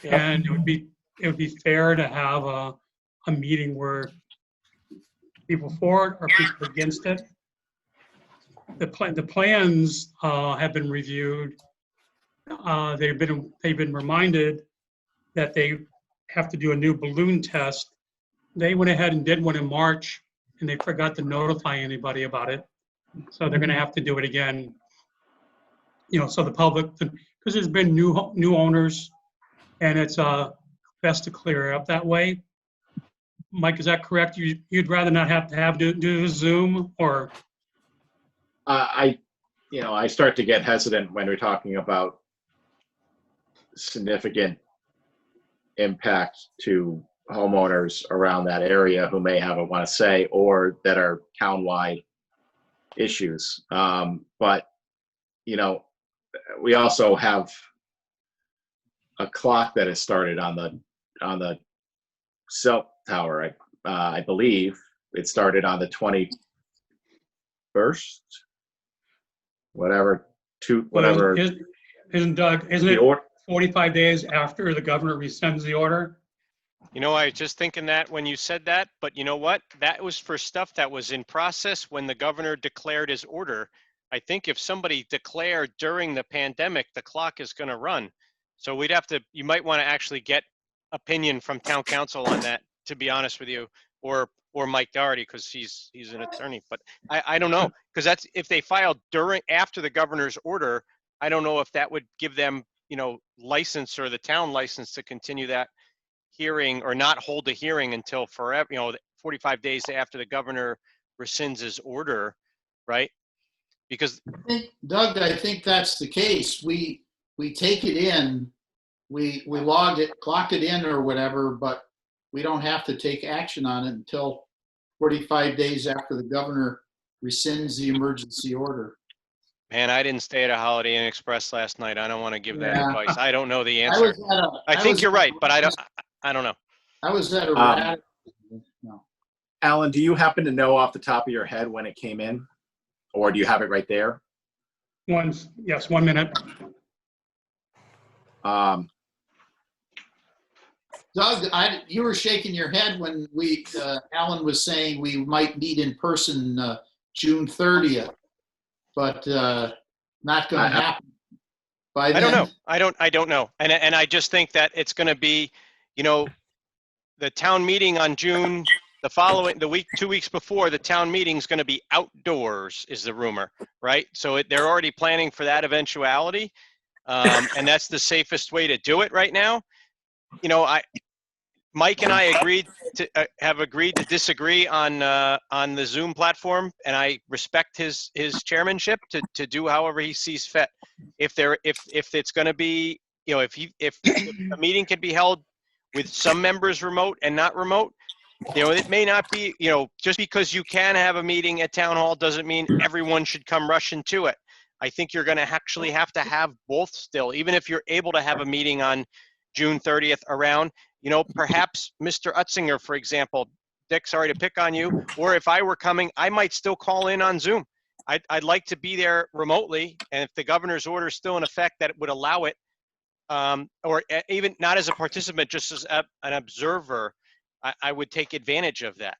and it would be fair to have a meeting where people for it or people against it. The plans have been reviewed. They've been reminded that they have to do a new balloon test. They went ahead and did one in March, and they forgot to notify anybody about it. So they're going to have to do it again. So the public, because there's been new owners, and it's best to clear it up that way. Mike, is that correct? You'd rather not have to do Zoom, or? I start to get hesitant when we're talking about significant impact to homeowners around that area who may have a want to say, or that are townwide issues. But, we also have a clock that has started on the cell tower. I believe it started on the 21st, whatever. Isn't it 45 days after the governor rescinds the order? I was just thinking that when you said that, but you know what? That was for stuff that was in process when the governor declared his order. I think if somebody declared during the pandemic, the clock is going to run. So you might want to actually get opinion from town council on that, to be honest with you, or Mike Doherty, because he's an attorney. But I don't know, because that's if they filed after the governor's order, I don't know if that would give them, license, or the town license to continue that hearing, or not hold a hearing until forever, 45 days after the governor rescinds his order, right? Because Doug, I think that's the case. We take it in, we logged it, clocked it in or whatever, but we don't have to take action on it until 45 days after the governor rescinds the emergency order. man, I didn't stay at a Holiday Inn Express last night. I don't want to give that Yeah. advice. I don't know the answer. I think you're right, but I don't know. I was at a no. Alan, do you happen to know off the top of your head when it came in? Or do you have it right there? Yes, 1 minute. Doug, you were shaking your head when Alan was saying we might meet in person June 30th, but not going to happen. By then. I don't know. And I just think that it's going to be, the town meeting on June, the week, 2 weeks before the town meeting is going to be outdoors, is the rumor, right? So they're already planning for that eventuality. And that's the safest way to do it right now. Mike and I have agreed to disagree on the Zoom platform, and I respect his chairmanship to do however he sees fit. If it's going to be, if a meeting can be held with some members remote and not remote, it may not be, just because you can have a meeting at town hall doesn't mean everyone should come rushing to it. I think you're going to actually have to have both still, even if you're able to have a meeting on June 30th around, perhaps Mr. Utzinger, for example. Dick, sorry to pick on you. Or if I were coming, I might still call in on Zoom I'd like to be there remotely, and if the governor's order is still in effect that would allow it, or even not as a participant, just as an observer, I would take advantage of that.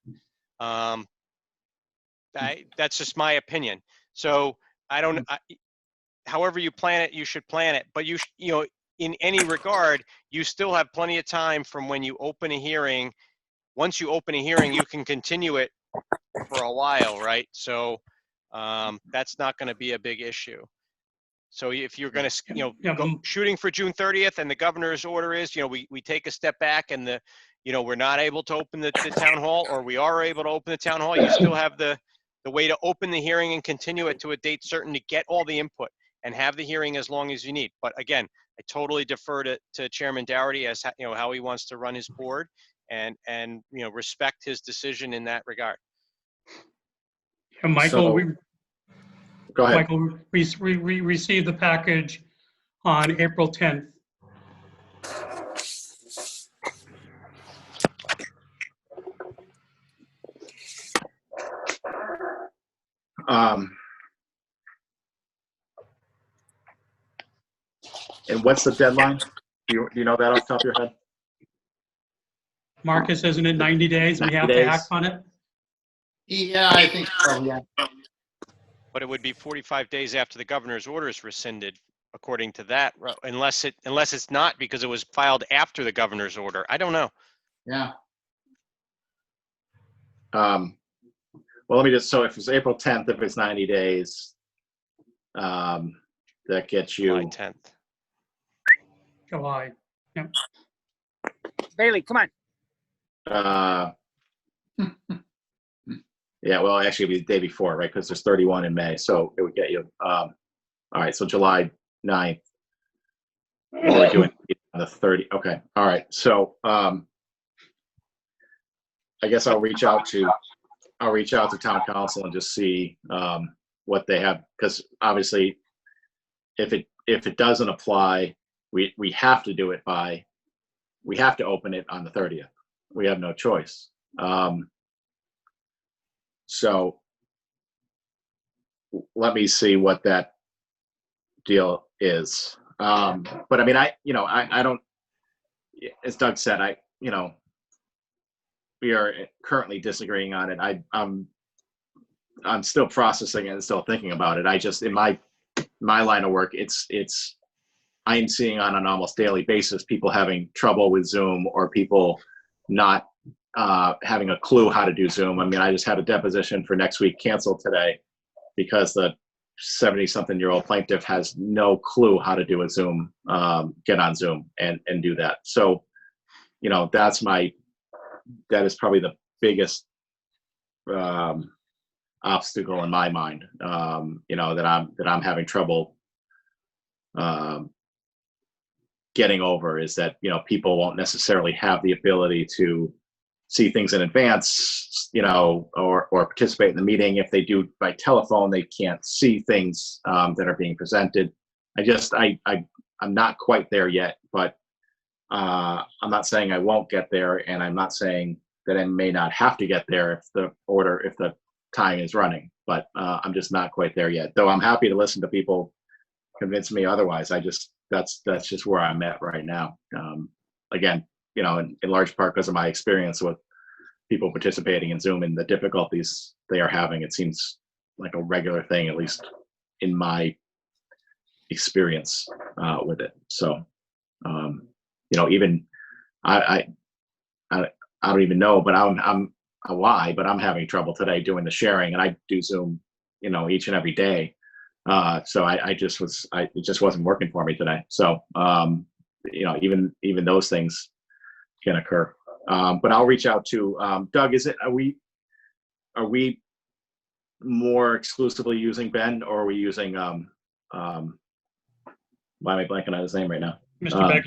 That's just my opinion. So I don't, however you plan it, you should plan it. But you know, in any regard, you still have plenty of time from when you open a hearing. Once you open a hearing, you can continue it for a while, right? So that's not going to be a big issue. So if you're going to, you know, Yeah, go shooting for June 30th, and the governor's order is, you know, we take a step back, and the, you know, we're not able to open the town hall, or we are able to open the town hall, you still have the way to open the hearing and continue it to a date certain to get all the input and have the hearing as long as you need. But again, I totally defer to Chairman Dougherty as you know, how he wants to run his board, and you know, respect his decision in that regard. And Michael, So- Go ahead. Michael, we received the package on April 10th. And what's the deadline? Do you know that off the top of your head? Marcus, isn't it 90 days? We 90 have to days. act on it? Yeah, I think so, yeah. But it would be 45 days after the governor's order is rescinded, according to that, unless it's not, because it was filed after the governor's order. I don't know. Yeah. Well, let me just, so if it's April 10th, if it's 90 days, that gets you, July 10th. July. Bailey, come on. yeah, well, actually it'd be the day before, right? Because there's 31 in May, so it would get you, all right, so July 9th. We're doing it on the 30, okay, all right. So, I guess I'll reach out to town council and just see, what they have, because obviously if it doesn't apply, we have to do it we have to open it on the 30th. We have no choice. So let me see what that deal is. But I mean, I don't, as Doug said, we are currently disagreeing on it. I'm still processing it and still thinking about it. I just, in my line of work, I'm seeing on an almost daily basis people having trouble with Zoom, or people not having a clue how to do Zoom. I mean, I just had a deposition for next week canceled today because the 70-something-year-old plaintiff has no clue how to do a Zoom, get on Zoom and do that. So, you know, that is probably the biggest obstacle in my mind, you know, that I'm having trouble getting over, is that, you know, people won't necessarily have the ability to see things in advance, you know, or participate in the meeting. If they do by telephone, they can't see things that are being presented. I'm not quite there yet, but I'm not saying I won't get there, and I'm not saying that I may not have to get there if the time is running, but I'm just not quite there yet. Though I'm happy to listen to people convince me otherwise. That's just where I'm at right now. Again, you know, in large part because of my experience with people participating in Zoom and the difficulties they are having. It seems like a regular thing, at least in my experience with it. So, you know, even I don't even know, but I'm why, but I'm having trouble today doing the sharing, and I do Zoom, you know, each and every day. So it just wasn't working for me today. So, you know, even those things can occur. But I'll reach out to Doug. Are we more exclusively using Ben, or are we using why am I blanking on his name right now? Mr.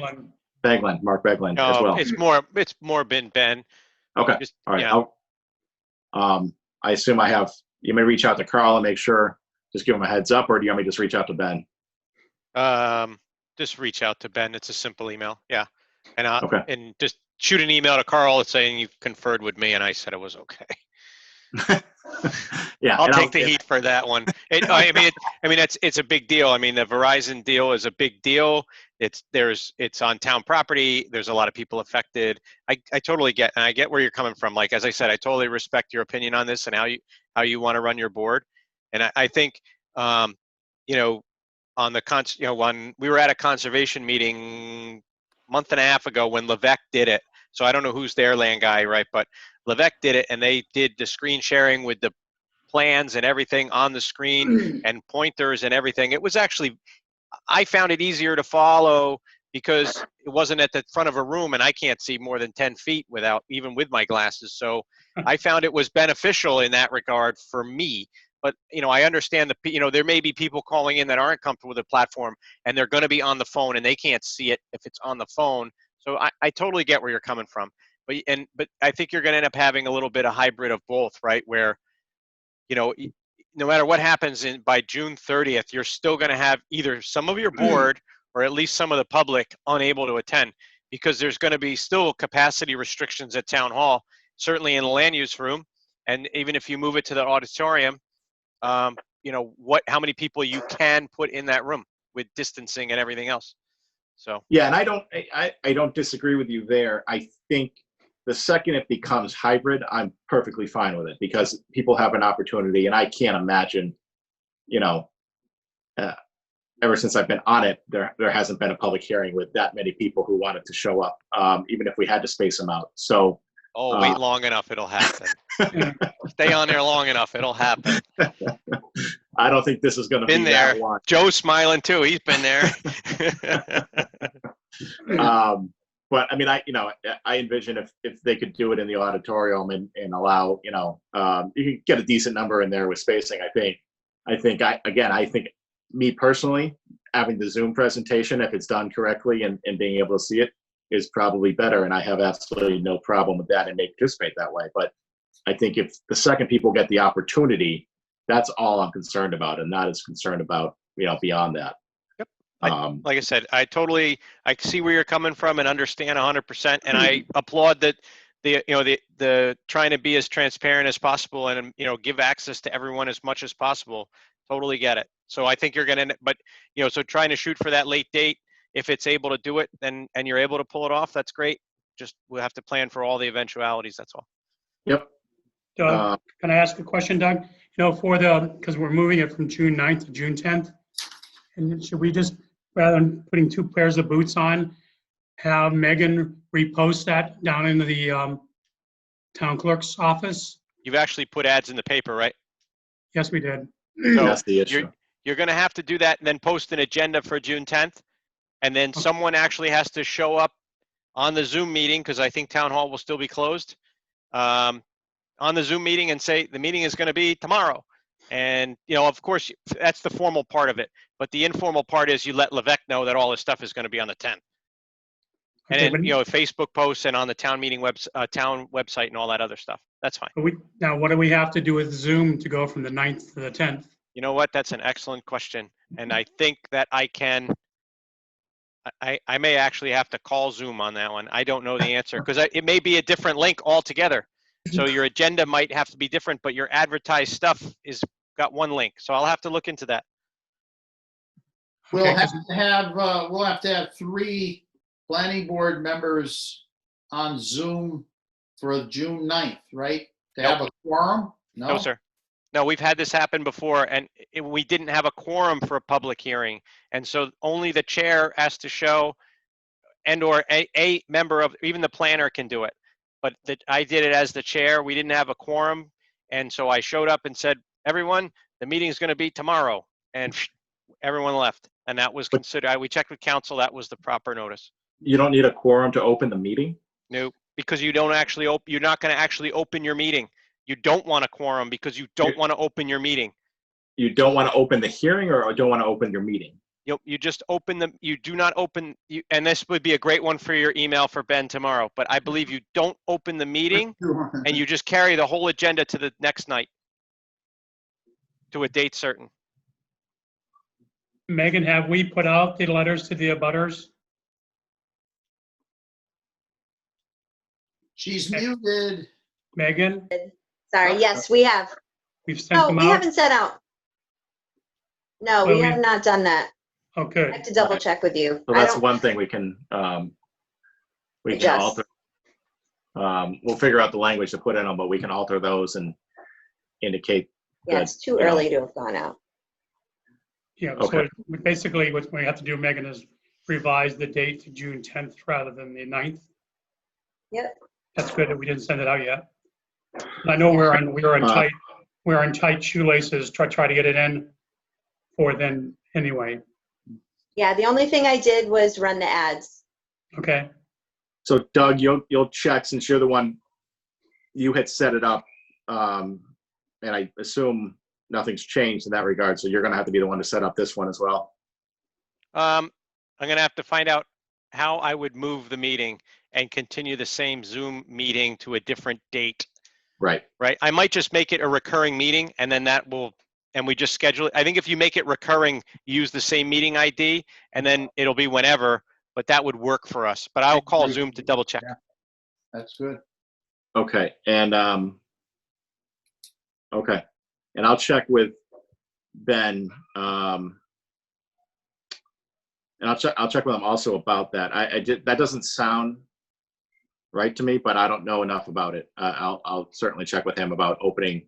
Beglin, Mark Beglin as well. It's more been Ben. Okay. Just, All right. yeah. I assume you may reach out to Carl and make sure, just give him a heads up, or do you want me to just reach out to Ben? Just reach out to Ben. It's a simple email. Yeah. And Okay. and just shoot an email to Carl saying you've conferred with me and I said it was okay. Yeah. I'll and take the heat for that one. It's a big deal. I mean, the Verizon deal is a big deal. It's on town property. There's a lot of people affected. I totally get, and I get where you're coming from. Like, as I said, I totally respect your opinion on this and how you want to run your board. And I think, on the when we were at a conservation meeting a month and a half ago when Levesque did it. So I don't know who's their land guy, right? But Levesque did it, and they did the screen sharing with the plans and everything on the screen and pointers and everything. It was actually, I found it easier to follow because it wasn't at the front of a room and I can't see more than 10 feet even with my glasses. So I found it was beneficial in that regard for me. But, I understand there may be people calling in that aren't comfortable with the platform and they're going to be on the phone and they can't see it if it's on the phone. So I totally get where you're coming from. But I think you're going to end up having a little bit of hybrid of both, right? Where, no matter what happens by June 30th, you're still going to have either some of your board or at least some of the public unable to attend because there's going to be still capacity restrictions at town hall, certainly in the land use room. And even if you move it to the auditorium, how many people you can put in that room with distancing and everything else. So yeah, and I don't disagree with you there. I think the second it becomes hybrid, I'm perfectly fine with it because people have an opportunity, and I can't imagine, ever since I've been on it, there hasn't been a public hearing with that many people who wanted to show up, even if we had to space them out. So. Wait long enough, it'll happen. Stay on there long enough, it'll happen. I don't think this is going to be there. that one. Joe's smiling too. He's been there. But I mean, I envision if they could do it in the auditorium and allow, you can get a decent number in there with spacing. I think me personally, having the Zoom presentation, if it's done correctly and being able to see it, is probably better, and I have absolutely no problem with that and may participate that way. But I think if the second people get the opportunity, that's all I'm concerned about, and not as concerned about beyond that. Yep. Like I said, I see where you're coming from and understand 100%, and I applaud that the trying to be as transparent as possible and give access to everyone as much as possible. Totally get it. So I think you're gonna, but so trying to shoot for that late date. If it's able to do it and you're able to pull it off, that's great. Just we'll have to plan for all the eventualities. That's all. Yep. Doug, can I ask a question, Doug? Because we're moving it from June 9th to June 10th, and should we just, rather than putting 2 pairs of boots on, have Megan repost that down into the town clerk's office? You've actually put ads in the paper, right? Yes, we did. So that's the issue. You're going to have to do that and then post an agenda for June 10th. And then someone actually has to show up on the Zoom meeting, because I think town hall will still be closed, on the Zoom meeting and say the meeting is going to be tomorrow. And, of course, that's the formal part of it. But the informal part is you let Levesque know that all this stuff is going to be on the 10th. And then, Facebook posts and on the town meeting town website and all that other stuff. That's fine. Now, what do we have to do with Zoom to go from the 9th to the 10th? You know what? That's an excellent question. And I think that I may actually have to call Zoom on that one. I don't know the answer because it may be a different link altogether. So your agenda might have to be different, but your advertised stuff is got one link. So I'll have to look into that. We'll have to have 3 planning board members on Zoom for June 9th, right? To have a quorum? No, sir. No, we've had this happen before, and we didn't have a quorum for a public hearing. And so only the chair has to show, and/or a member of, even the planner can do it. But I did it as the chair. We didn't have a quorum. And so I showed up and said, everyone, the meeting is going to be tomorrow. And everyone left. And that was considered, we checked with council, that was the proper notice. You don't need a quorum to open the meeting? No, because you don't actually you're not going to actually open your meeting. You don't want a quorum because you don't want to open your meeting. You don't want to open the hearing, or don't want to open your meeting? You just open you do not open, and this would be a great one for your email for Ben tomorrow, but I believe you don't open the meeting and you just carry the whole agenda to the next night to a date certain. Megan, have we put out the letters to the abutters? She's muted. Megan? Sorry, yes, we have. We've sent No, them we out? haven't sent out. No, Well, we we- have not done that. Oh, I good. have to double check with you. So I that's don't, one thing we can Adjust. alter. We'll figure out the language to put in them, but we can alter those and indicate. yeah, it's too you know. early to have gone out. Yeah, so Okay. basically what we have to do, Megan, is revise the date to June 10th rather than the 9th. Yep. That's good that we didn't send it out yet. I know we're in tight shoelaces, try to get it in for then anyway. Yeah, the only thing I did was run the ads. Okay, So Doug, you'll check since you're the one, you had set it up. And I assume nothing's changed in that regard. So you're going to have to be the one to set up this one as well. I'm gonna have to find out how I would move the meeting and continue the same Zoom meeting to a different date, Right. right? I might just make it a recurring meeting and then and we just schedule it. I think if you make it recurring, use the same meeting ID and then it'll be whenever, but that would work for us. But I'll call Zoom to double check. Yeah. That's good. Okay. And, okay. And I'll check with Ben. And I'll check with him also about that. That doesn't sound right to me, but I don't know enough about it. I'll certainly check with him about opening.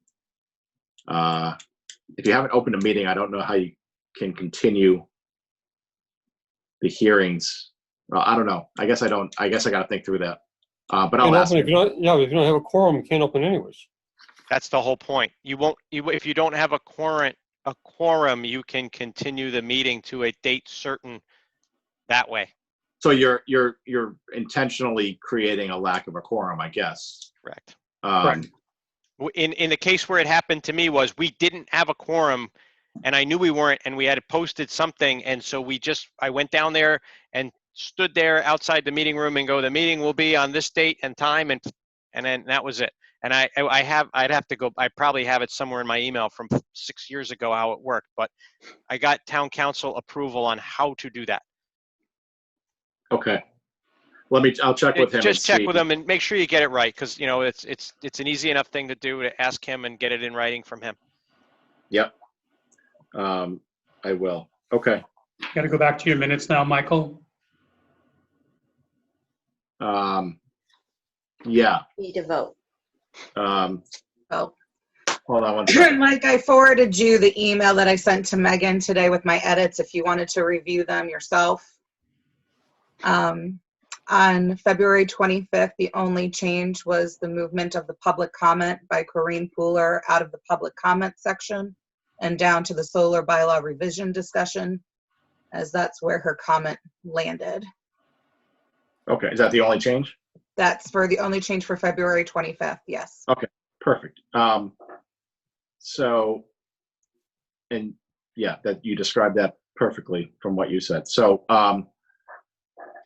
If you haven't opened a meeting, I don't know how you can continue the hearings. Well, I don't know. I guess I got to think through that. But I'll ask If him. you don't have a quorum, you can't open anyways. That's the whole point. If you don't have a quorum, you can continue the meeting to a date certain that way. So you're intentionally creating a lack of a quorum, I guess. Correct. Correct. In the case where it happened to me was we didn't have a quorum and I knew we weren't, and we had posted something. And so I went down there and stood there outside the meeting room and go, the meeting will be on this date and time. And then that was it. And I'd have to go, I probably have it somewhere in my email from 6 years ago, how it worked, but I got town council approval on how to do that. Okay. I'll check with him. Just check with him and make sure you get it right. Cause you know, it's an easy enough thing to do, to ask him and get it in writing from him. Yep. I will. Okay. got to go back to your minutes now, Michael. Yeah. Need to vote. Oh. Hold on one second. Mike, I forwarded you the email that I sent to Megan today with my edits if you wanted to review them yourself. On February 25th, the only change was the movement of the public comment by Corinne Pooler out of the public comment section and down to the solar bylaw revision discussion, as that's where her comment landed. Okay. Is that the only change? That's for the only change for February 25th, yes. Okay. Perfect. So, and yeah, that you described that perfectly from what you said. So,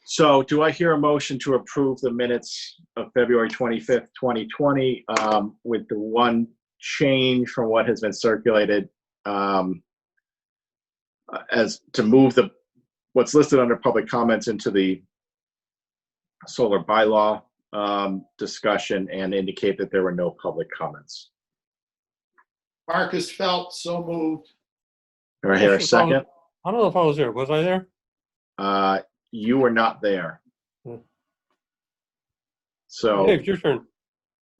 so do I hear a motion to approve the minutes of February 25th, 2020, with the one change from what has been circulated, as to move what's listed under public comments into the solar bylaw discussion and indicate that there were no public comments? Marcus Phelps, so moved. Do I hear a second? I don't know if I was there. Was I there? You were not there. Hmm. So Dave, it's your turn.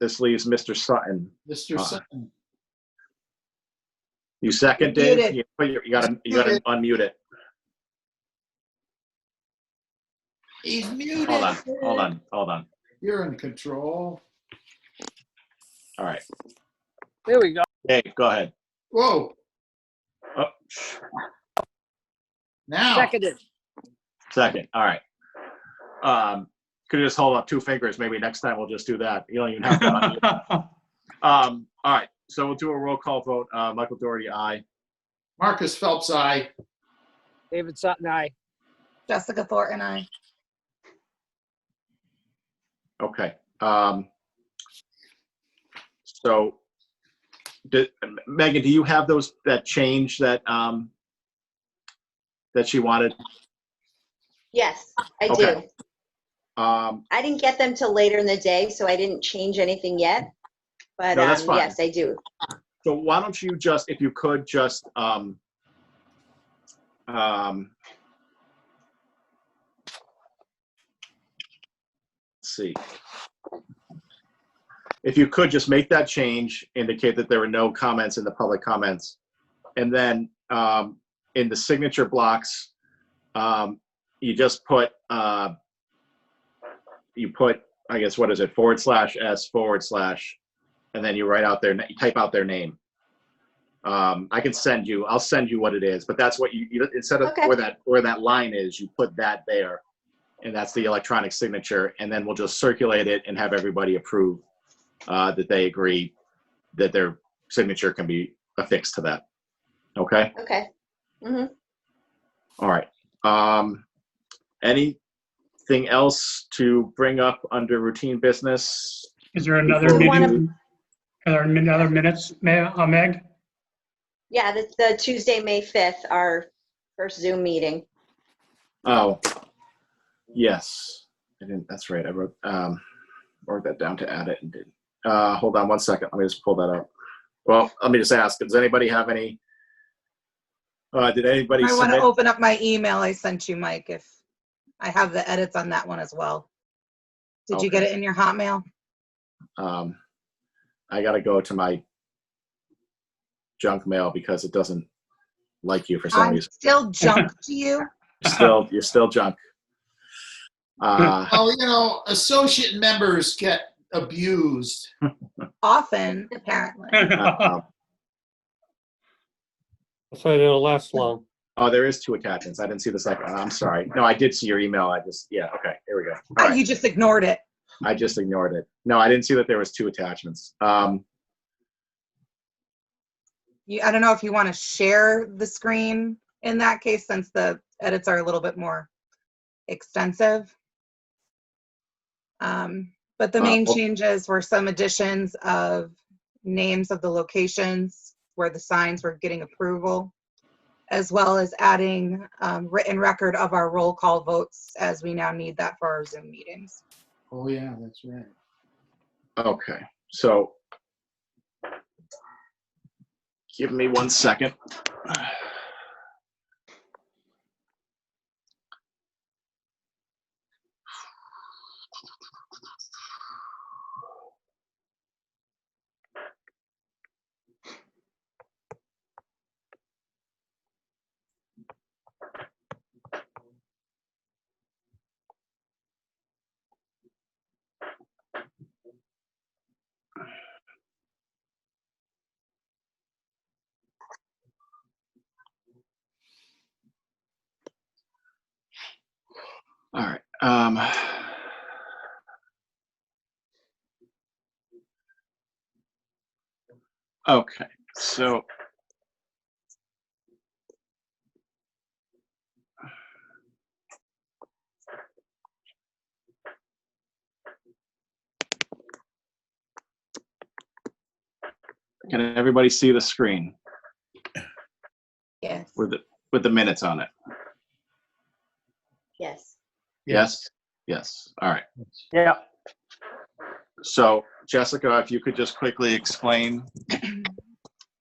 this leaves Mr. Sutton. Mr. Sutton. You second, You're Dave? muted. You gotta unmute it. He's muted. Hold on. You're in control. All right. There we go. Dave, go ahead. Whoa, Oh, now. Seconded. second. All right. Could you just hold up two fingers? Maybe next time we'll just do that. You don't even have to unmute. All right. So we'll do a roll call vote. Michael Doherty, aye. Marcus Phelps, aye. David Sutton, aye. Jessica Thornton, aye. Okay. So, Megan, do you have that change that she wanted? Yes, I Okay. do. I didn't get them till later in the day, so I didn't change anything yet. But No, that's fine. yes, I do. So why don't you just, if you could, just let's see. If you could just make that change, indicate that there were no comments in the public comments, and then in the signature blocks, you just put I guess, what is it, /S/ and then you write out you type out their name. I'll send you what it is, but that's what you instead of Okay. where that line is, you put that there, and that's the electronic signature, and then we'll just circulate it and have everybody approve that they agree that their signature can be affixed to that. Okay? Okay. Mm-hmm. All right. Anything else to bring up under routine business? Is there another Before we meeting? Are there other minutes, Meg? Yeah, that's the Tuesday, May 5th, our first Zoom meeting. Oh, yes. I didn't. That's right. I wrote that down to add it and did. Hold on one second. Let me just pull that up. Well, let me just ask. Does anybody have any? Did anybody I want to submit? open up my email I sent you, Mike, if I have the edits on that one as well. Did you get Okay. it in your Hotmail? I got to go to my junk mail because it doesn't like you for some I'm reason. still junk to you. You're still junk. Oh, associate members get abused. Often, apparently. That's why they don't last long. Oh, there is 2 attachments. I didn't see the second. I'm sorry. No, I did see your email. Okay, here we go. All right. You just ignored it. I just ignored it. No, I didn't see that there was 2 attachments. I don't know if you want to share the screen in that case, since the edits are a little bit more extensive. But the main changes were some additions of names of the locations where the signs were getting approval, as well as adding written record of our roll call votes, as we now need that for our Zoom meetings. Oh, yeah, that's right. Okay, so give me 1 second. All right. Okay, so can everybody see the screen Yes. with the minutes on it? Yes. Yes. Yes. All right. Yeah. So Jessica, if you could just quickly explain.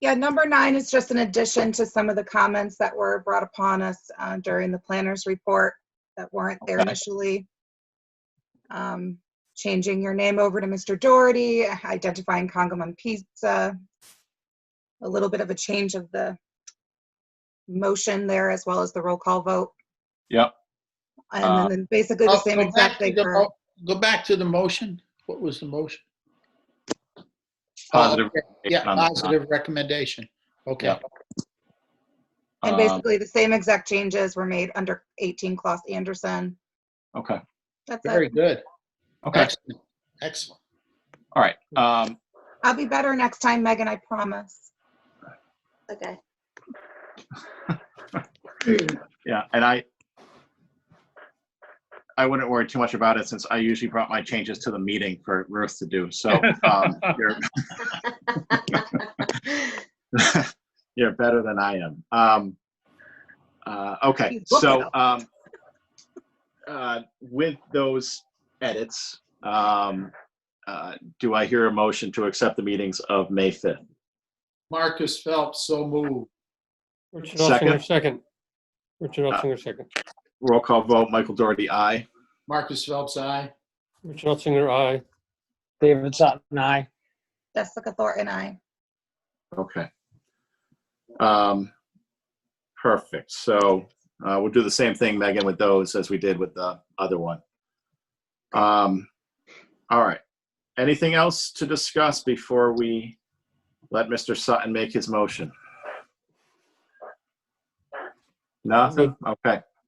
Yeah, number 9 is just an addition to some of the comments that were brought upon us during the planner's report that weren't there initially. Changing your name over to Mr. Doherty, identifying Congamon Pizza, a little bit of a change of the motion there, as well as the roll call vote. Yep. And then basically the same exact thing for. Go back to the motion. What was the motion? Positive. Oh, okay. Yeah, positive recommendation. Okay. Yep. And basically the same exact changes were made under 18 Klaus Anderson. Okay. That's Very it. good. Okay. Excellent. Excellent. All right. I'll be better next time, Megan, I promise. Okay. Yeah, and I wouldn't worry too much about it since I usually brought my changes to the meeting for Ruth to do. So you're better than I am. Okay, so with those edits, Do I hear a motion to accept the meetings of May 5th? Marcus Phelps, so moved. Richard Second. Ottinger, second. Richard Ottinger, second. Roll call vote, Michael Doherty, aye. Marcus Phelps, aye. Richard Ottinger, aye. David Sutton, aye. Jessica Thornton, I. Okay. Perfect. So we'll do the same thing, Megan, with those as we did with the other one. All right. Anything else to discuss before we let Mr. Sutton make his motion? Nothing? Okay.